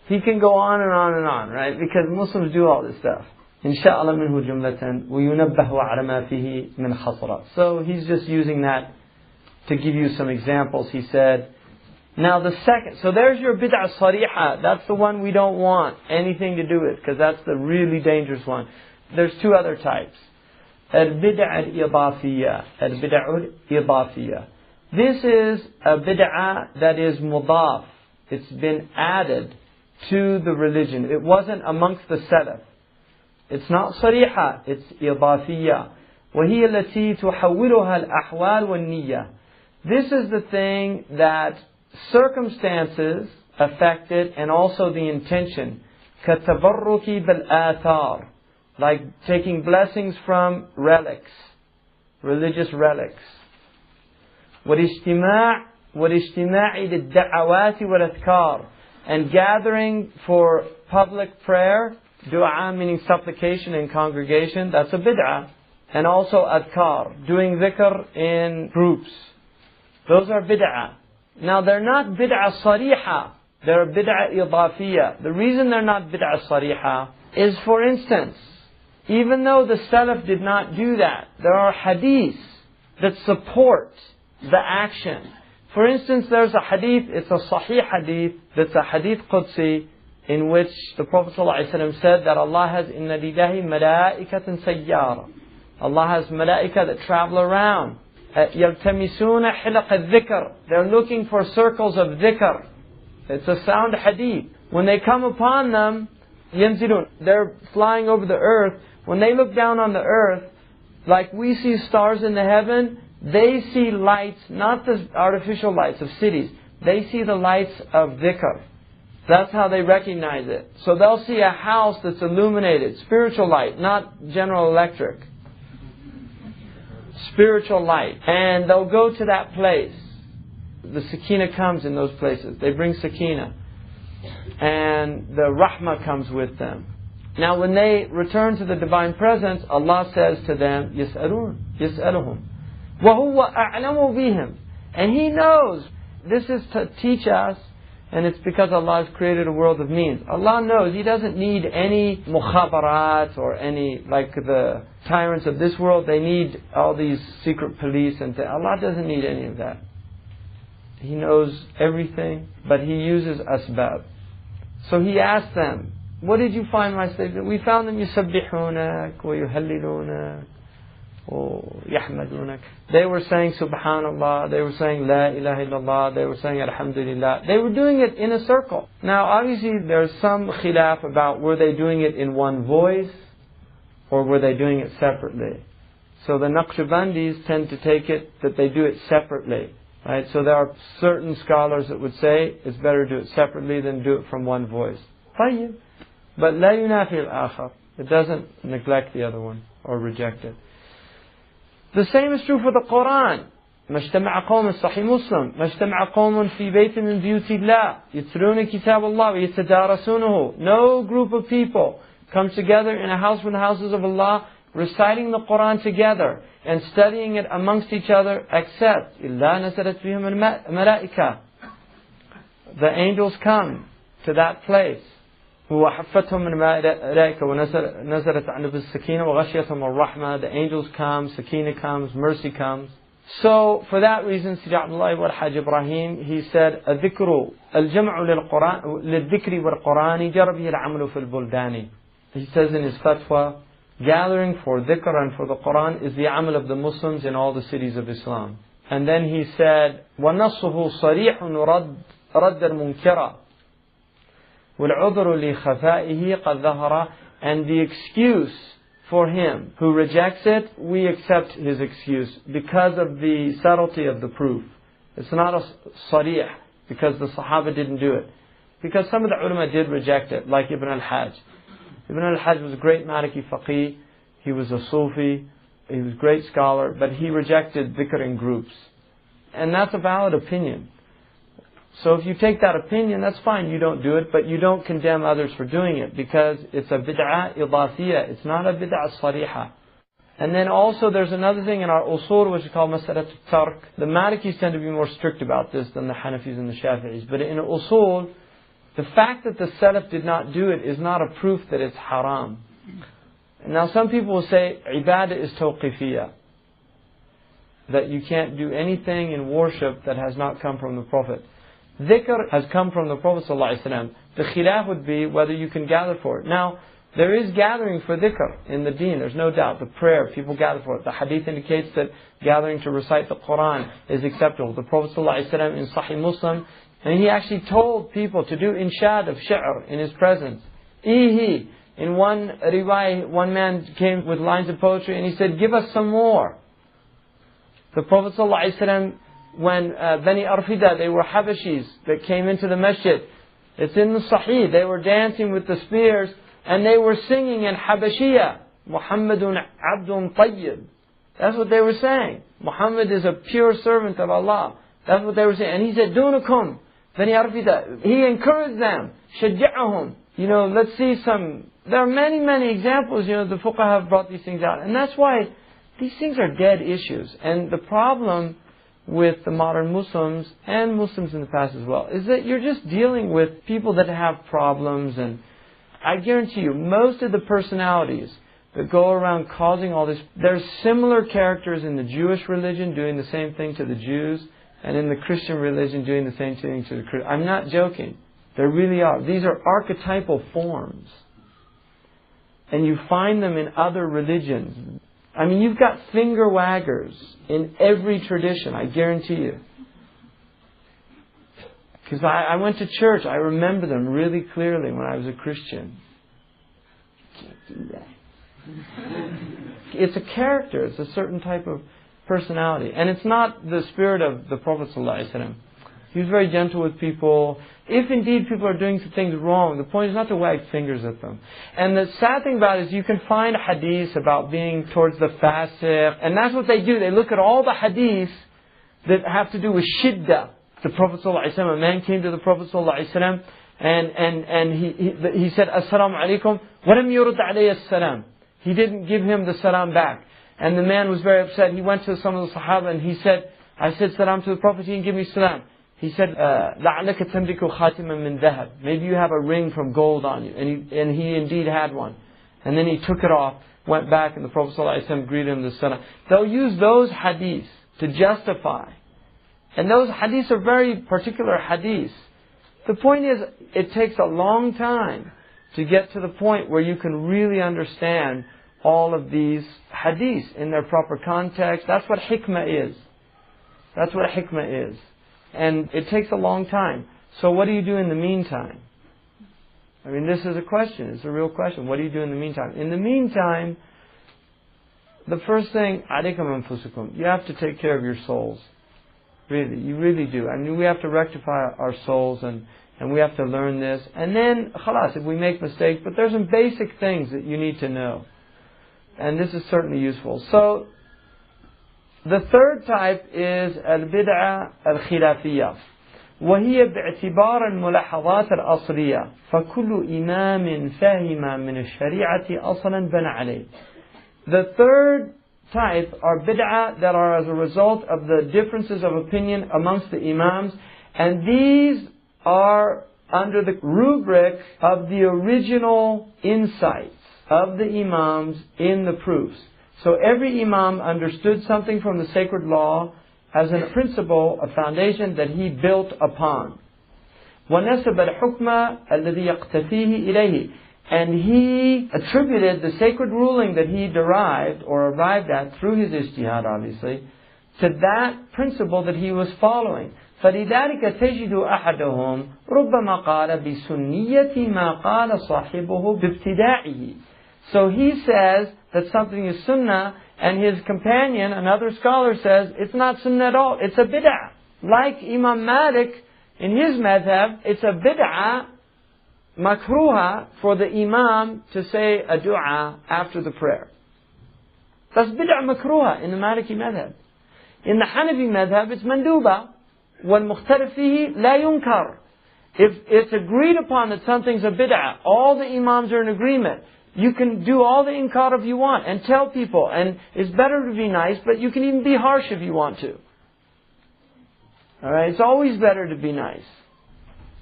he can go on and on and on, right? Because Muslims do all this stuff. إن شاء الله منه جملة وينبه على ما فيه من خطرة. So he's just using that to give you some examples. He said, now the second, so there's your bid'ah sariha. That's the one we don't want anything to do with, because that's the really dangerous one. There's two other types. Al-bid'ah al-idafiyya. Al-bid'ah al-idafiyya. This is a bid'ah that is mudaf. It's been added to the religion. It wasn't amongst the salaf. It's not صريحة, it's إضافية. وهي التي تحولها الأحوال والنية. This is the thing that circumstances affect it, and also the intention. كالتبرك بالآثار, like taking blessings from relics, religious relics. والاجتماع للدعوات والأذكار, and gathering for public prayer, dua meaning supplication in congregation, that's a bid'ah. And also adhkar, doing dhikr in groups. Those are bid'ah. Now they're not bid'ah sariha, they're bid'ah idafiyah. The reason they're not bid'ah sariha is, for instance, even though the Salaf did not do that, there are hadiths that support the action. For instance, there's a hadith, it's a sahih hadith, that's a hadith Qudsi, in which the Prophet ﷺ said that Allah has inna lillahi malaikatan sayyara. Allah has malaika that travel around. يَلْتَمِسُونَ حِلَقَ الذِّكْر. They're looking for circles of dhikr. It's a sound hadith. When they come upon them, يَنزِلُونَ, they're flying over the earth. When they look down on the earth, like we see stars in the heaven, they see lights, not the artificial lights of cities. They see the lights of dhikr. That's how they recognize it. So they'll see a house that's illuminated, spiritual light, not General Electric. Spiritual light. And they'll go to that place. The sakina comes in those places. They bring sakina. And the rahmah comes with them. Now when they return to the Divine Presence, Allah says to them, يَسْأَلُهُمْ وَهُوَ أَعْلَمُ بِهِمْ. And He knows. This is to teach us, and it's because Allah has created a world of means. Allah knows. He doesn't need any mukhabarat or any, like the tyrants of this world, they need all these secret police and things. Allah doesn't need any of that. He knows everything, but He uses asbab. So He asked them, what did you find my slaves? We found them يُسَبِّحُونَك وَيُهَلِّلُونَك وَيَحْمَدُونَك. They were saying Subhanallah, they were saying La ilaha illallah, they were saying Alhamdulillah. They were doing it in a circle. Now obviously there's some khilaf about were they doing it in one voice or were they doing it separately. So the Naqshbandis tend to take it that they do it separately. Right? So there are certain scholars that would say it's better to do it separately than do it from one voice. طيب. But لا ينافي الآخر. It doesn't neglect the other one or reject it. The same is true for the Quran. ما اجتمع قوم صحيح مسلم ما اجتمع قوم في بيت من بيوت الله يتلون كتاب الله ويتدارسونه. No group of people comes together in a house from the houses of Allah reciting the Quran together and studying it amongst each other, except إلا نزلت بهم الملائكة. The angels come to that place. وحفتهم الملائكة ونزلت عنهم السكينة وغشيتهم الرحمة. The angels come, Sakina comes, mercy comes. So for that reason, Sidi Abdullah ibn Hajj Ibrahim, he said, الذكر الجمع للذكر والقرآن جرى به العمل في البلدان. He says in his fatwa, gathering for dhikr and for the Quran is the amal of the Muslims in all the cities of Islam. And then he said, وَنَصُّهُ صَرِيحٌ رَدَّ الْمُنْكِرَ وَالْعُذْرُ لِخَفَائِهِ قَدْ ظَهَرَ. And the excuse for him who rejects it, we accept his excuse because of the subtlety of the proof. It's not a sarih because the Sahaba didn't do it. Because some of the ulama did reject it, like Ibn al-Hajj. Ibn al-Hajj was a great Maliki faqih, he was a Sufi, he was a great scholar, but he rejected dhikr in groups. And that's a valid opinion. So if you take that opinion, that's fine, you don't do it, but you don't condemn others for doing it, because it's a bid'ah idafiyah, it's not a bid'ah sariha. And then also there's another thing in our usul which is called masalat tark. The Malikis tend to be more strict about this than the Hanafis and the Shafi'is, but in usul, the fact that the Salaf did not do it is not a proof that it's haram. Now some people will say, ibadah is tawqifiyah. That you can't do anything in worship that has not come from the Prophet. Dhikr has come from the Prophet ﷺ. The khilaf would be whether you can gather for it. Now, there is gathering for dhikr in the deen, there's no doubt. The prayer, people gather for it. The hadith indicates that gathering to recite the Quran is acceptable. The Prophet ﷺ in Sahih Muslim, and he actually told people to do inshad of shi'r in his presence. Ihi, In one riwayah, one man came with lines of poetry and he said, give us some more. The Prophet ﷺ, when Bani Arfida, they were Habashis that came into the masjid. It's in the Sahih. They were dancing with the spears and they were singing in Habashiyah, Muhammadun Abdun Tayyib. That's what they were saying. Muhammad is a pure servant of Allah. That's what they were saying. And he said, Dunakum, Bani Arfida. He encouraged them. Shajja'ahum. Let's see some. There are many, many examples. The fuqaha have brought these things out. And that's why these things are dead issues. And the problem with the modern Muslims, and Muslims in the past as well, is that you're just dealing with people that have problems. And I guarantee you, most of the personalities that go around causing all this, there's similar characters in the Jewish religion doing the same thing to the Jews, and in the Christian religion doing the same thing to the Christians. I'm not joking. There really are. These are archetypal forms. And you find them in other religions. I mean, you've got finger waggers in every tradition, I guarantee you. Because I went to church, I remember them really clearly when I was a Christian. Can't do that. It's a character, it's a certain type of personality. And it's not the spirit of the Prophet ﷺ. He was very gentle with people. If indeed people are doing things wrong, the point is not to wag fingers at them. And the sad thing about it is you can find hadiths about being towards the fasiq, and that's what they do. They look at all the hadiths that have to do with shiddah. The Prophet ﷺ, a man came to the Prophet ﷺ and he said, Assalamu alaikum, walam yurud alayhi as-salam. He didn't give him the salam back. And the man was very upset. He went to some of the Sahaba and he said, I said salam to the Prophet, he didn't give me salam. He said, لَعْلَكَ تَمْلِكُ خَاتِمًا مِّن ذَهَبٍ. Maybe you have a ring from gold on you. And he indeed had one. And then he took it off, went back, and the Prophet ﷺ greeted him with salam. They'll use those hadiths to justify. And those hadiths are very particular hadiths. The point is, it takes a long time to get to the point where you can really understand all of these hadiths in their proper context. That's what hikmah is. That's what hikmah is. And it takes a long time. So what do you do in the meantime? I mean, this is a question. It's a real question. What do you do in the meantime? In the meantime, the first thing, عَلَيْكُمْ أَنفُسُكُمْ. You have to take care of your souls. Really, you really do. I mean, we have to rectify our souls and we have to learn this. And then, khalas, if we make mistakes, but there's some basic things that you need to know. And this is certainly useful. So, the third type is البدعة الخلافية وهي باعتبار الملاحظات الأصلية فكل إمام فاهم من الشريعة أصلا بنى عليه. The third type are bid'ah that are as a result of the differences of opinion amongst the imams, and these are under the rubric of the original insights of the imams in the proofs. So every imam understood something from the sacred law as a principle, a foundation that he built upon. وَنَسَبَ الْحُكْمَ الَّذِي يَقْتَفِيهِ إِلَيْهِ. And he attributed the sacred ruling that he derived or arrived at through his ijtihad, obviously, to that principle that he was following. فَلِذَلِكَ تَجِدُ أَحَدَهُمْ رُبَّمَا قَالَ بِسُنِّيَّةِ مَا قَالَ صَاحِبُهُ بِابْتِدَاعِهِ. So he says that something is sunnah, and his companion, another scholar, says it's not sunnah at all, it's a bid'ah. Like Imam Malik, in his madhab, it's a bid'ah makruha for the imam to say a dua after the prayer. That's bid'ah makruha in the Maliki madhab. In the Hanafi madhab, it's manduba. وَالْمُخْتَلِفْ فِيهِ لَا يُنْكَرْ. If it's agreed upon that something's a bid'ah, all the imams are in agreement. You can do all the inkar if you want and tell people, and it's better to be nice, but you can even be harsh if you want to. Alright, it's always better to be nice.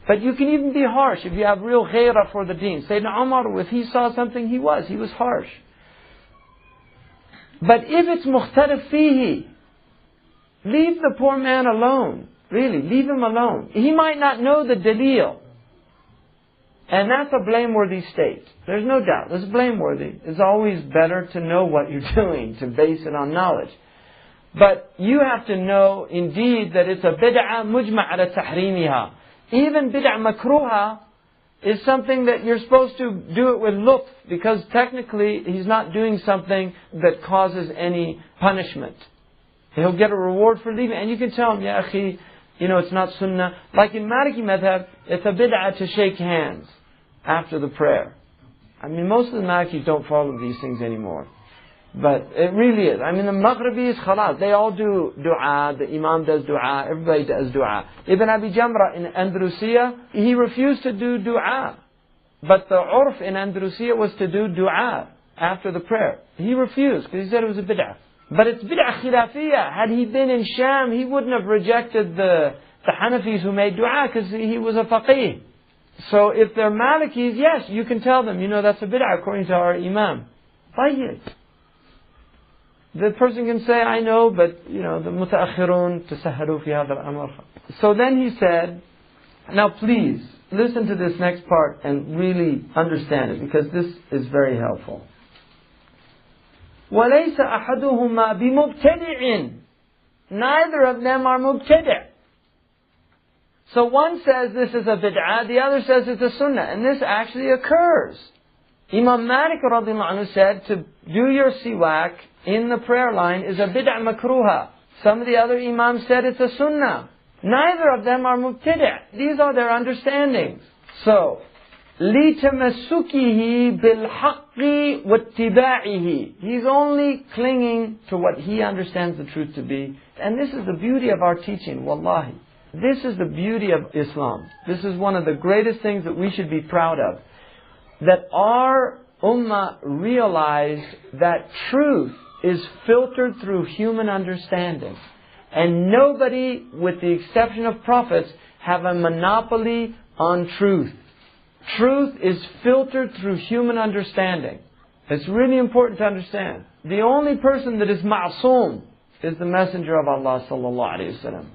But you can even be harsh if you have real ghairah for the deen. Sayyidina Umar, if he saw something, he was harsh. But if it's mukhtalif fihi, leave the poor man alone. Really, leave him alone. He might not know the dalil. And that's a blameworthy state. There's no doubt. It's blameworthy. It's always better to know what you're doing, to base it on knowledge. But you have to know, indeed, that it's a bid'ah mujma' ala tahrimiha. Even bid'ah makruha, is something that you're supposed to do it with lutf, because technically he's not doing something that causes any punishment. He'll get a reward for leaving, and you can tell him, Ya akhi, it's not sunnah. Like in Maliki madhab, it's a bid'ah to shake hands after the prayer. I mean, most of the Malikis don't follow these things anymore. But it really is. I mean, the Maghribis, khalas, they all do dua, the Imam does dua, everybody does dua. Ibn Abi Jamra in Andalusia, he refused to do dua. But the urf in Andalusia was to do dua after the prayer. He refused, because he said it was a bid'ah. But it's bid'ah khilafiyah. Had he been in Sham, he wouldn't have rejected the Hanafis who made dua, because he was a faqih. So if they're Malikis, yes, you can tell them, that's a bid'ah according to our Imam. Tayyib. The person can say, I know, but, the mutaakhirun tasahhalu fi hadha al-amr. So then he said, now please, listen to this next part and really understand it, because this is very helpful. وَلَيْسَ أَحَدُهُمَا بِمُبْتَدِعٍ. Neither of them are mubtadi'. So one says this is a bid'ah, the other says it's a sunnah, and this actually occurs. Imam Malik radiallahu anhu said to do your siwak in the prayer line is a bid'ah makruha. Some of the other imams said it's a sunnah. Neither of them are mubtadi'. These are their understandings. So, لِتَمَسُّكِهِ بِالْحَقِّ وَاتِّبَاعِهِ. He's only clinging to what he understands the truth to be. And this is the beauty of our teaching, wallahi. This is the beauty of Islam. This is one of the greatest things that we should be proud of. That our ummah realized that truth is filtered through human understanding. And nobody, with the exception of prophets, have a monopoly on truth. Truth is filtered through human understanding. It's really important to understand. The only person that is ma'soom is the Messenger of Allah sallallahu alayhi wa sallam.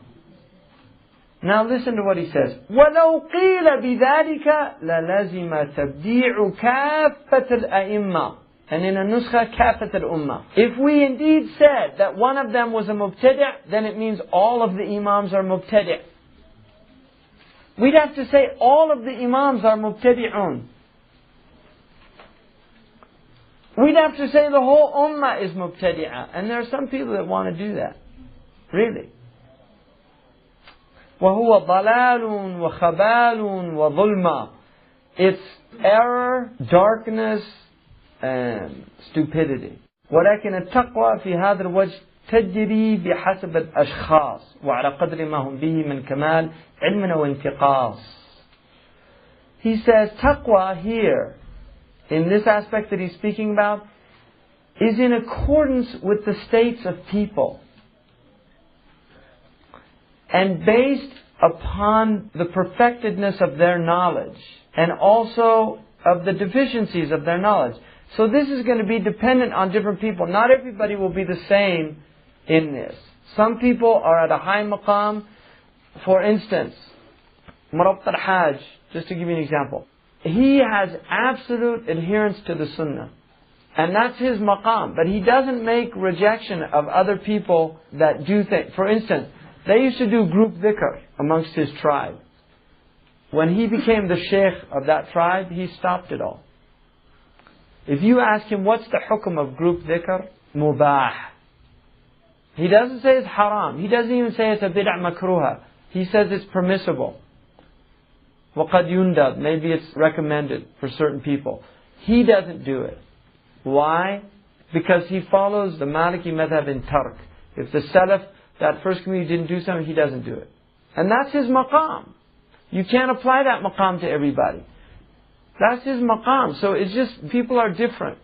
Now listen to what he says. وَلَوْ قِيلَ بِذَلِكَ لَلَزِمَ تَبْدِيعُ كَافَّةَ الْأَئِمَّةِ. And in a nuskha, كَافَّةَ الْأُمَّةِ. If we indeed said that one of them was a mubtadi', then it means all of the imams are mubtadi'. We'd have to say all of the imams are mubtadi'un. We'd have to say the whole ummah is mubtadi'ah. And there are some people that want to do that. Really. وَهُوَ ضَلَالٌ وَخَبَالٌ وَظُلْمًا. It's error, darkness, and stupidity. ولكن التقوى في هذا الوجه تجري بحسب الأشخاص وعلى قدر ما هم به من كمال علم وانتقاص. He says taqwa here, in this aspect that he's speaking about, is in accordance with the states of people. And based upon the perfectedness of their knowledge. And also of the deficiencies of their knowledge. So this is going to be dependent on different people. Not everybody will be the same in this. Some people are at a high maqam. For instance, Murabt al-Hajj, just to give you an example. He has absolute adherence to the sunnah. And that's his maqam. But he doesn't make rejection of other people that do things. For instance, they used to do group dhikr amongst his tribe. When he became the sheikh of that tribe, he stopped it all. If you ask him, what's the hukum of group dhikr? Mubah. He doesn't say it's haram. He doesn't even say it's a bid'ah makruha. He says it's permissible. وَقَدْ يُنْدَبْ. Maybe it's recommended for certain people. He doesn't do it. Why? Because he follows the Maliki madhab in tark. If the Salaf, that first community, didn't do something, he doesn't do it. And that's his maqam. You can't apply that maqam to everybody. That's his maqam. So it's just, people are different.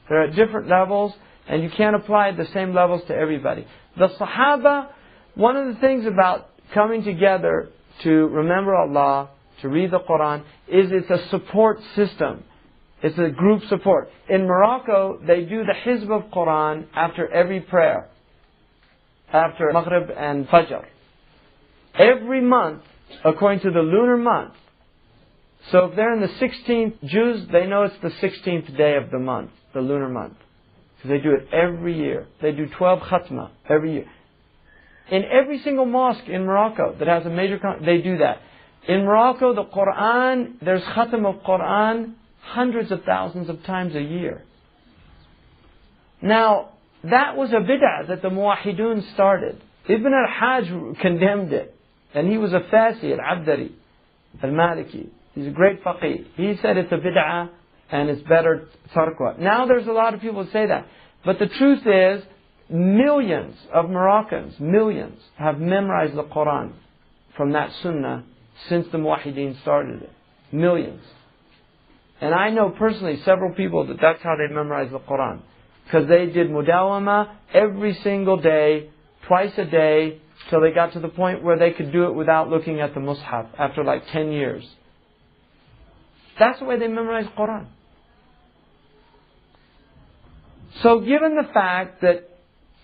They're at different levels, and you can't apply the same levels to everybody. The Sahaba, one of the things about coming together to remember Allah, to read the Quran, is it's a support system. It's a group support. In Morocco, they do the Hizb of Quran after every prayer. After Maghrib and Fajr. Every month, according to the lunar month. So if they're in the 16th Jews, they know it's the 16th day of the month, the lunar month. Because they do it every year. They do 12 khatma every year. In every single mosque in Morocco that has a major they do that. In Morocco, the Quran, there's khatam of Quran hundreds of thousands of times a year. Now, that was a bid'ah that the Muwahidun started. Ibn al-Hajj condemned it. And he was a Fasi, al-Abdari, al-Maliki. He's a great faqih. He said it's a bid'ah and it's better tarkwa. Now there's a lot of people who say that. But the truth is, millions of Moroccans, millions, have memorized the Quran from that sunnah since the Muwahideen started it. Millions. And I know personally several people that that's how they memorized the Quran. Because they did mudawama every single day, twice a day, till they got to the point where they could do it without looking at the mushaf after like 10 years. That's the way they memorized Quran. So given the fact that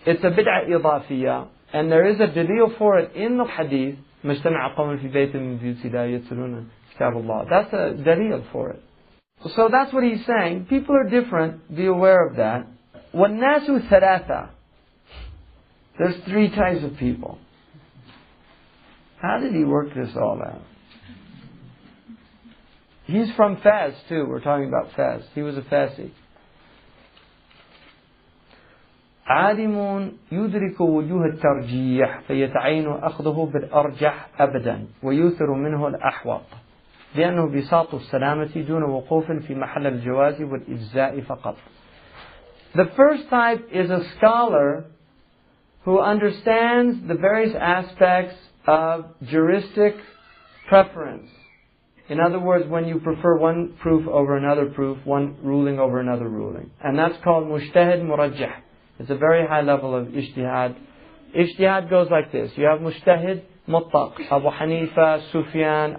it's a bid'ah idafiyah, and there is a dalil for it in the hadith, مجتمع قوم في بيت من بيوت الله يتلون كتاب الله. That's a dalil for it. So that's what he's saying. People are different. Be aware of that. وَالنَّاسُ ثَلَاثَةً. There's three types of people. How did he work this all out? He's from Fez too. We're talking about Fez. He was a Fazi. عالم يدرك وجوه الترجيح فيتعين أخذه بالأرجح أبدا ويوثر منه الأحوط لأنه بساط السلامة دون وقوف في محل الجواز والإجزاء فقط. The first type is a scholar who understands the various aspects of juristic preference. In other words, when you prefer one proof over another proof, one ruling over another ruling. And that's called mujtahid murajjah. It's a very high level of ijtihad. Ijtihad goes like this. You have mujtahid mutlaq. Abu Hanifa, Sufyan,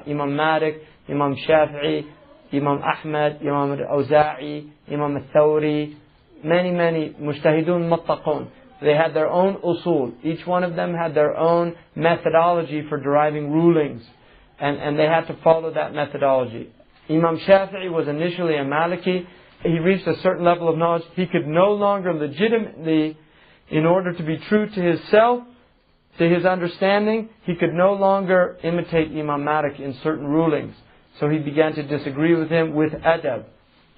Imam Malik, Imam Shafi'i, Imam Ahmad, Imam al-Awza'i, Imam al-Thawri. Many mujtahidun mutlaqun. They had their own usul. Each one of them had their own methodology for deriving rulings. And they had to follow that methodology. Imam Shafi'i was initially a Maliki. He reached a certain level of knowledge. He could no longer legitimately, in order to be true to himself, to his understanding, he could no longer imitate Imam Malik in certain rulings. So he began to disagree with him with adab.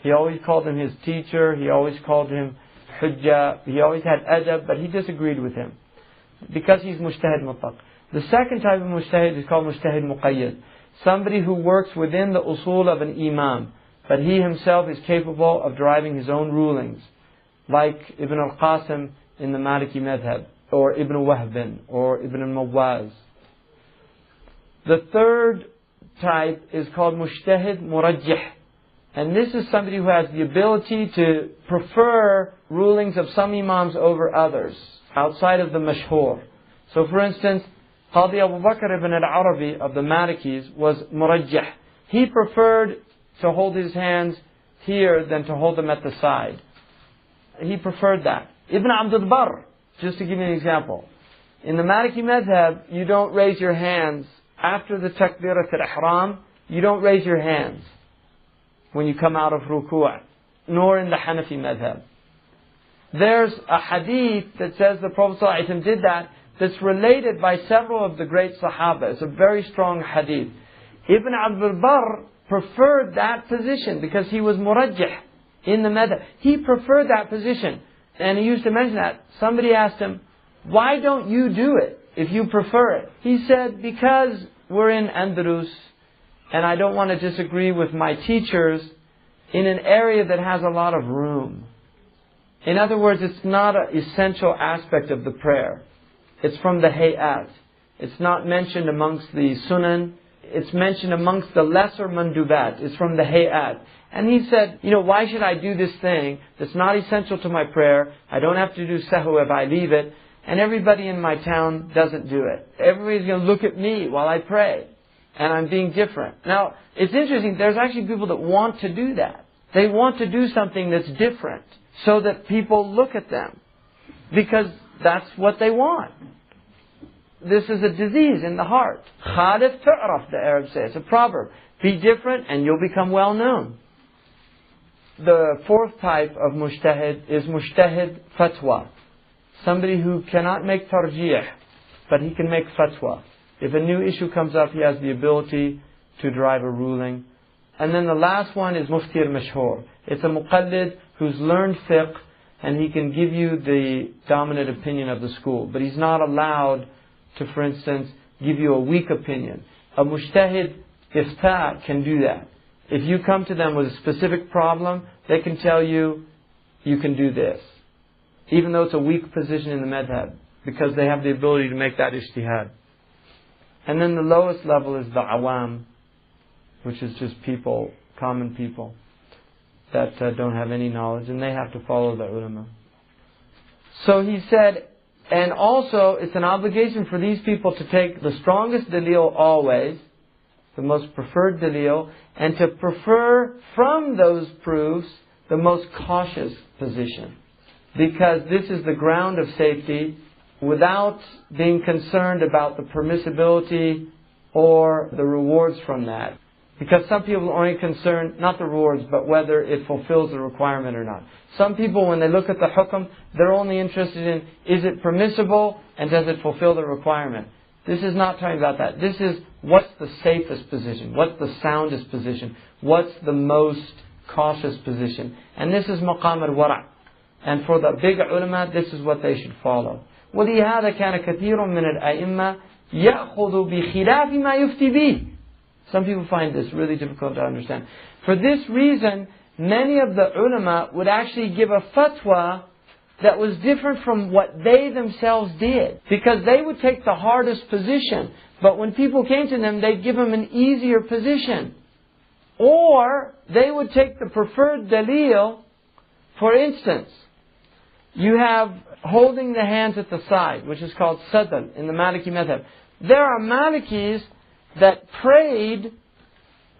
He always called him his teacher. He always called him hujjah. He always had adab, but he disagreed with him. Because he's mujtahid mutlaq. The second type of mujtahid is called mujtahid muqayyad. Somebody who works within the usul of an imam, but he himself is capable of deriving his own rulings. Like Ibn al-Qasim in the Maliki madhab, or Ibn Wahbin, or Ibn al-Mawaz. The third type is called mujtahid murajjih. And this is somebody who has the ability to prefer rulings of some imams over others, outside of the mashhur. So for instance, Qadi Abu Bakr ibn al-Arabi of the Malikis was murajjih. He preferred to hold his hands here than to hold them at the side. He preferred that. Ibn Abdul Barr, just to give you an example. In the Maliki madhab, you don't raise your hands after the takbirat al-ihram. You don't raise your hands when you come out of ruku', nor in the Hanafi madhab. There's a hadith that says the Prophet ﷺ did that, that's related by several of the great Sahaba. It's a very strong hadith. Ibn Abdul Barr preferred that position because he was murajjih in the madhab. He preferred that position. And he used to mention that. Somebody asked him, why don't you do it if you prefer it? He said, because we're in Andalus and I don't want to disagree with my teachers in an area that has a lot of room. In other words, it's not an essential aspect of the prayer. It's from the hayat. It's not mentioned amongst the sunan. It's mentioned amongst the lesser mandubat. It's from the hayat. And he said, why should I do this thing that's not essential to my prayer? I don't have to do sahu if I leave it. And everybody in my town doesn't do it. Everybody's going to look at me while I pray. And I'm being different. Now, it's interesting. There's actually people that want to do that. They want to do something that's different so that people look at them. Because that's what they want. This is a disease in the heart. Khalif tu'raf, the Arabs say. It's a proverb. Be different and you'll become well known. The fourth type of mujtahid is mujtahid fatwa. Somebody who cannot make tarjih, but he can make fatwa. If a new issue comes up, he has the ability to derive a ruling. And then the last one is Mufti al-Mashhur. It's a muqallid who's learned fiqh, and he can give you the dominant opinion of the school. But he's not allowed to, for instance, give you a weak opinion. A mujtahid ifta can do that. If you come to them with a specific problem, they can tell you, you can do this. Even though it's a weak position in the madhab, because they have the ability to make that ijtihad. And then the lowest level is the awam, which is just people, common people, that don't have any knowledge, and they have to follow the ulama. So he said, and also it's an obligation for these people to take the strongest dalil always, the most preferred dalil, and to prefer from those proofs the most cautious position. Because this is the ground of safety, without being concerned about the permissibility or the rewards from that. Because some people are only concerned, not the rewards, but whether it fulfills the requirement or not. Some people, when they look at the hukm, they're only interested in, is it permissible and does it fulfill the requirement? This is not talking about that. This is, what's the safest position? What's the soundest position? What's the most cautious position? And this is maqam al-wara'. And for the big ulama, this is what they should follow. وَلِهَذَا كَانَ كَثِيرٌ مِنَ الْأَئِمَّةِ يَأْخُذُ بِخِلَافِ مَا يُفْتِي بِهِ. Some people find this really difficult to understand. For this reason, many of the ulama would actually give a fatwa that was different from what they themselves did. Because they would take the hardest position. But when people came to them, they'd give them an easier position. Or they would take the preferred dalil. For instance, you have holding the hands at the side, which is called sadal in the Maliki madhab. There are Malikis that prayed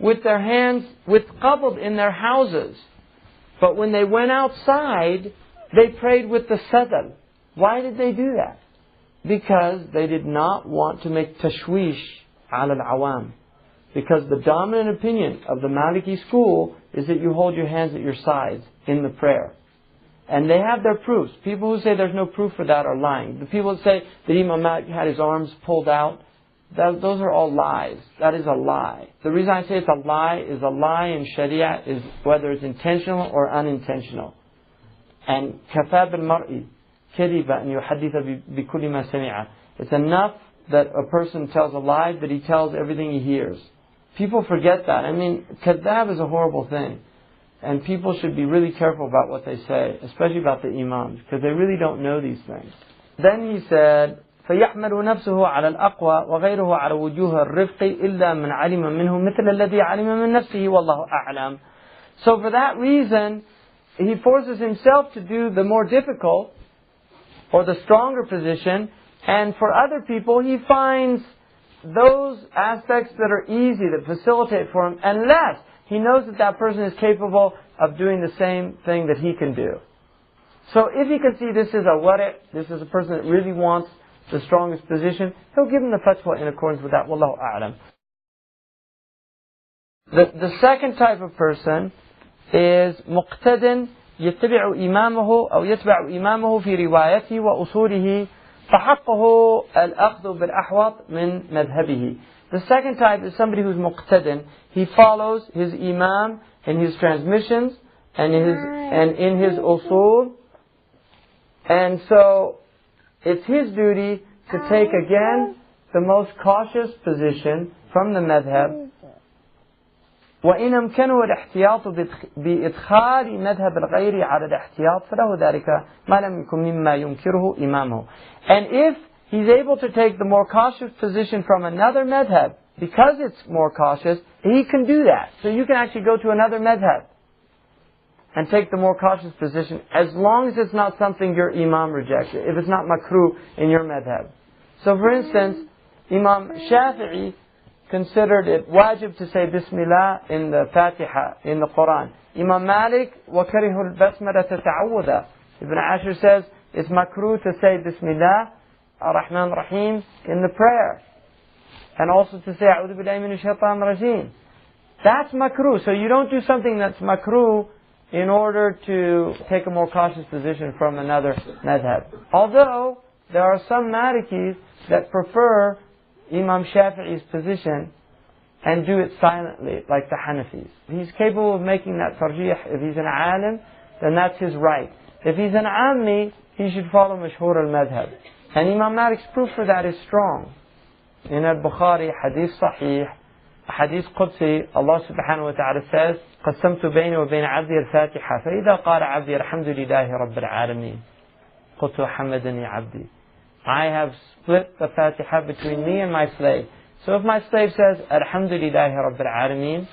with their hands, with qabd in their houses. But when they went outside, they prayed with the sadal. Why did they do that? Because they did not want to make tashwish ala al-awam. Because the dominant opinion of the Maliki school is that you hold your hands at your sides in the prayer. And they have their proofs. People who say there's no proof for that are lying. The people that say that Imam Malik had his arms pulled out, those are all lies. That is a lie. The reason I say it's a lie in Sharia is whether it's intentional or unintentional. And كَفَى بِالْمَرْءِ كَذِبًا أَنْ يُحَدِّثَ بِكُلِّ مَا سَمِعَ. It's enough that a person tells a lie that he tells everything he hears. People forget that. I mean, كذاب is a horrible thing. And people should be really careful about what they say, especially about the imams, because they really don't know these things. Then he said, فَيَحْمَلُ نَفْسُهُ عَلَى الْأَقْوَى وَغَيْرُهُ عَلَى وُجُوهِ الرِّفْقِ إِلَّا مَنْ عَلِمَ مِنْهُ مِثْلَ الَّذِي عَلِمَ مِنْ نَفْسِهِ وَاللَّهُ أَعْلَمُ. So for that reason, he forces himself to do the more difficult or the stronger position, and for other people he finds those aspects that are easy, that facilitate for him, unless he knows that that person is capable of doing the same thing that he can do. So if he can see this is a wari', this is a person that really wants the strongest position, he'll give him the fatwa in accordance with that. Wallahu a'lam. The second type of person is muqtadin يتبع إمامه أو يتبع إمامه في روايته وأصوله فحقه الأخذ بالأحوط من مذهبه. The second type is somebody who's muqtadin. He follows his imam in his transmissions and in his usul. And so it's his duty to take again the most cautious position from the madhab. وإن أمكنه الاحتياط بإدخال مذهب الغير على الاحتياط فله ذلك ما لم يكن مما ينكره إمامه. And if he's able to take the more cautious position from another madhab, because it's more cautious, he can do that. So you can actually go to another madhab and take the more cautious position, as long as it's not something your imam rejected, if it's not makruh in your madhab. So for instance, Imam Shafi'i considered it wajib to say Bismillah in the Fatiha, in the Quran. Imam Malik, وَكَرِهُ الْبَسْمَلَةَ تَعَوُّذَ. Ibn Ashir says it's makruh to say Bismillah ar-Rahman ar-Rahim in the prayer. And also to say A'udhu billahi minash shaitan rajim. That's makruh. So you don't do something that's makruh in order to take a more cautious position from another madhab. Although there are some Malikis that prefer Imam Shafi'i's position and do it silently like the Hanafis. He's capable of making that tarjih. If he's an alim, then that's his right. If he's an ammi, he should follow mashhur al-madhab. And Imam Malik's proof for that is strong. In al-Bukhari, hadith sahih, hadith qudsi, Allah subhanahu wa ta'ala says, قَسَّمْتُ بَيْنِ وَبَيْنَ عَبْدِي الْفَاتِحَةِ فَإِذَا قَالَ عَبْدِي الْحَمْدُ لِلَّهِ رَبِّ الْعَالَمِينَ قُلْتُ حَمَدَنِي عَبْدِي. I have split the Fatiha between me and my slave. So if my slave says, Alhamdulillahi Rabbil Alameen,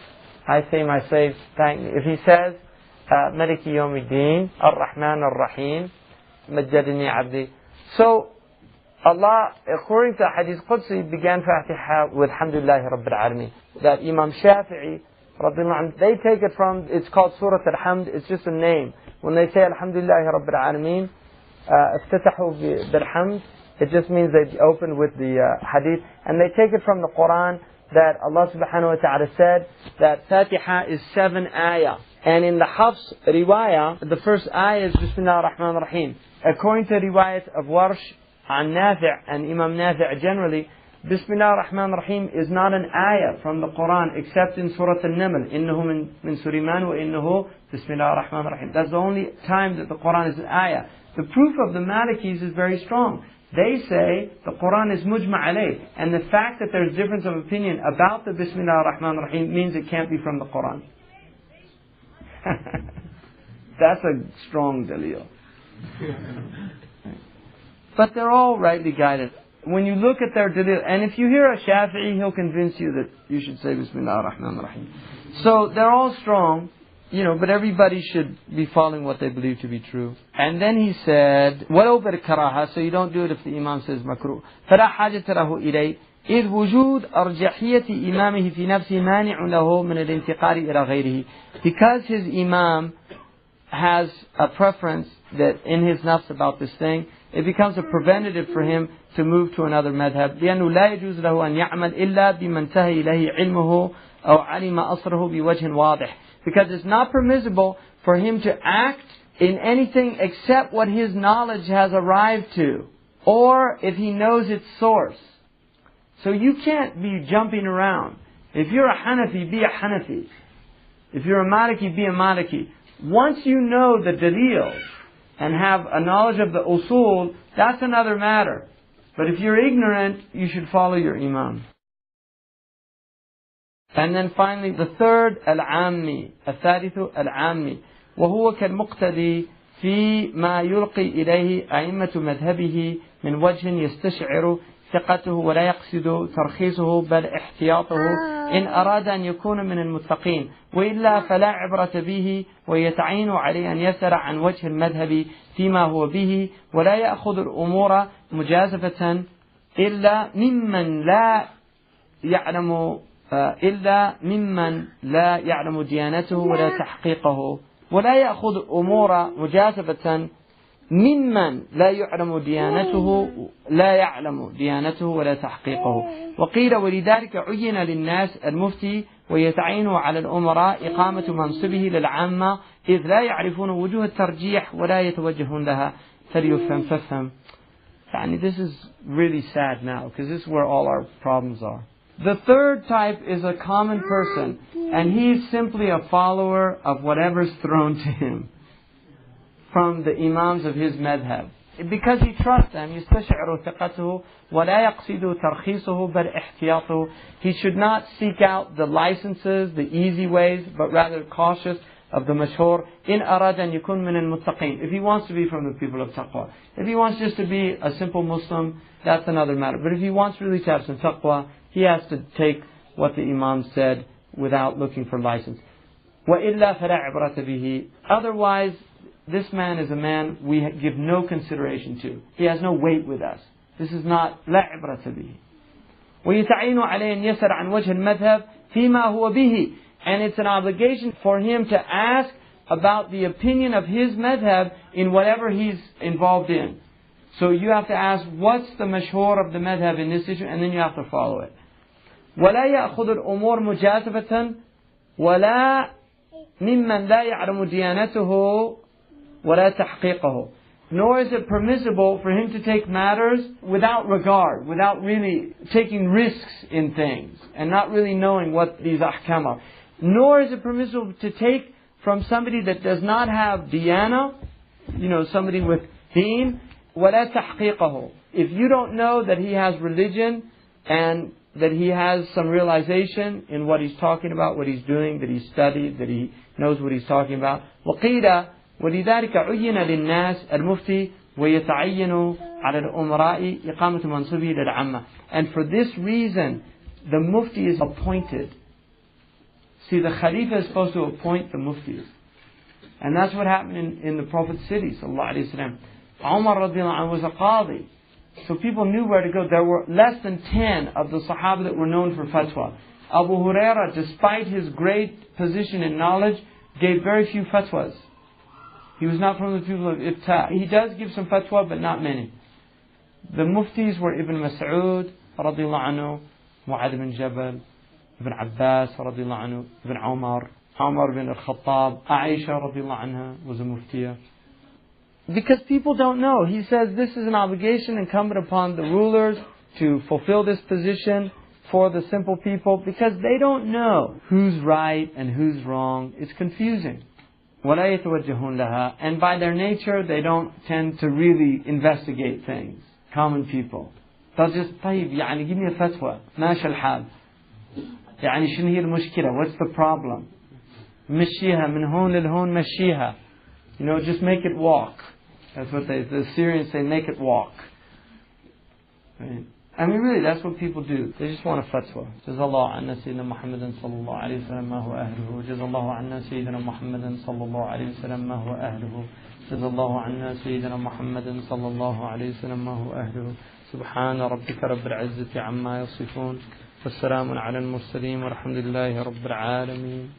I say my slave, thank me. If he says, Maliki Yawmiddin, Ar-Rahman Ar-Rahim, Majjadini Abdi. So Allah, according to Hadith Qudsi, began Fatiha with Alhamdulillahi Rabbil Alameen. That Imam Shafi'i, they take it from, it's called Surah Al-Hamd, it's just a name. When they say Alhamdulillahi Rabbil Alameen, افتتحوا بالحمد, it just means they opened with the hadith, and they take it from the Quran that Allah subhanahu wa ta'ala said that Fatiha is 7 ayah. And in the Hafs riwayah, the first ayah is Bismillah ar-Rahman ar-Rahim. According to riwayat of Warsh and Nafi' and Imam Nafi' generally, Bismillah ar-Rahman ar-Rahim is not an ayah from the Quran except in Surah Al-Naml. إِنَّهُ مِن Sulaiman wa innahu Bismillah ar-Rahman ar-Rahim. That's the only time that the Quran is an ayah. The proof of the Malikis is very strong. They say the Quran is mujma' alayh, and the fact that there's difference of opinion about the Bismillah ar-Rahman ar-Rahim means it can't be from the Quran. That's a strong dalil. But they're all rightly guided. When you look at their dalil, and if you hear a Shafi'i, he'll convince you that you should say Bismillah ar-Rahman ar-Rahim. So they're all strong. But everybody should be following what they believe to be true. And then he said, وَلَوْ بِالْكَرَاهَةِ, so you don't do it if the Imam says makruh. فَلَا حَاجَةَ لَهُ إِلَيْهِ إِذْ وُجُودْ أَرْجَحِيَّةِ إِمَامِهِ فِي نَفْسِهِ مَانِعٌ لَهُ مِنَ الْإِنْتِقَالِ إِلَى غَيْرِهِ. Because his Imam has a preference that in his nafs about this thing, it becomes a preventative for him to move to another madhab. لأنه لا يجوز له أن يعمل إلا بما انتهى إليه علمه أو علم أصره بوجه واضح. Because it's not permissible for him to act in anything except what his knowledge has arrived to, or if he knows its source. So you can't be jumping around. If you're a Hanafi, be a Hanafi. If you're a Maliki, be a Maliki. Once you know the dalil and have a knowledge of the usul, that's another matter. But if you're ignorant, you should follow your Imam. And then finally, the third, العامي. الثالث العامي. وهو كالمقتدي في ما يلقي إليه أئمة مذهبه من وجه يستشعر ثقته ولا يقصد ترخيصه بل احتياطه إن أراد أن يكون من المتقين وإلا فلا عبرة به ويتعين عليه أن يسر عن وجه المذهب فيما هو به ولا يأخذ الأمور مجازفة إلا ممن لا يعلم ديانته ولا تحقيقه ولا يأخذ الأمور مجازفة ممن لا يعلم ديانته ولا تحقيقه. وقيل ولذلك عين للناس المفتي ويتعين على الأمراء إقامة منصبه للعامة إذ لا يعرفون وجوه الترجيح ولا يتوجهون لها فليفهم فافهم. This is really sad now because this is where all our problems are. The third type is a common person, and he's simply a follower of whatever's thrown to him from the imams of his madhab. Because he trusts them, يستشعر ثقته ولا يقصد ترخيصه بل احتياطه. He should not seek out the licenses, the easy ways, but rather cautious of the mashhur. إن أراد أن يكون من المتقين. If he wants to be from the people of taqwa. If he wants just to be a simple Muslim, that's another matter. But if he wants really to have some taqwa, he has to take what the Imam said without looking for license. وَإِلَّا فَلَا عِبْرَةَ بِهِ. Otherwise, this man is a man we give no consideration to. He has no weight with us. This is not لَا عِبْرَةَ بِهِ. وَيَتَعِينُ عَلَيْهِ أَنْ يَسَرَ عَنْ وَجْهِ الْمَذْهَبِ فِيمَا هُوَ بِهِ. And it's an obligation for him to ask about the opinion of his madhab in whatever he's involved in. So you have to ask, what's the mashhur of the madhab in this issue, and then you have to follow it. ولا يأخذ الأمور مجازفة ولا ممن لا يعلم ديانته ولا تحقيقه. nor is it permissible for him to take matters without regard, without really taking risks in things, and not really knowing what these ahkam are. Nor is it permissible to take from somebody that does not have diyana, somebody with deen, وَلَا تَحْقِيقَهُ. If you don't know that he has religion, and that he has some realization in what he's talking about, what he's doing, that he's studied, that he knows what he's talking about. وَقِيلَ ولذلك عين للناس المفتي ويتعين على الأمراء إقامة منصبه للعامة. And for this reason, the mufti is appointed. See, the Khalifa is supposed to appoint the muftis. And that's what happened in the Prophet's city, sallallahu alayhi wa sallam. Umar radiallahu anhu was a qadi. So people knew where to go. There were less than 10 of the Sahaba that were known for fatwa. Abu Huraira, despite his great position and knowledge, gave very few fatwas. He was not from the people of Ibta. He does give some fatwa, but not many. The muftis were Ibn Mas'ud, radiallahu anhu, Mu'adh bin Jabal, Ibn Abbas, radiallahu anhu, Ibn Umar bin al-Khattab, Aisha, radiallahu anha, was a muftiyah. Because people don't know. He says this is an obligation incumbent upon the rulers to fulfill this position for the simple people, because they don't know who's right and who's wrong. It's confusing. وَلَا يَتَوَجَّهُونَ لَهَا. And by their nature, they don't tend to really investigate things. Common people. They'll just, طيب, give me a fatwa. ماشي الحال. شنو هي المشكلة? What's the problem? مشيها من هون للهون مشيها. Just make it walk. That's what the Syrians say, make it walk. Right? Really, that's what people do. They just want a fatwa. Jazallahu anna Sayyidina Muhammadan sallallahu alayhi wa sallam ma huwa ahluhu. Jazallahu anna Sayyidina Muhammadan sallallahu alayhi wa sallam ma huwa ahluhu. Jazallahu anna Sayyidina Muhammadan sallallahu alayhi wa sallam ma huwa ahluhu. Subhana rabbika rabbil izzati amma yasifun. Wassalamun ala al-mursaleen walhamdulillahi rabbil alameen.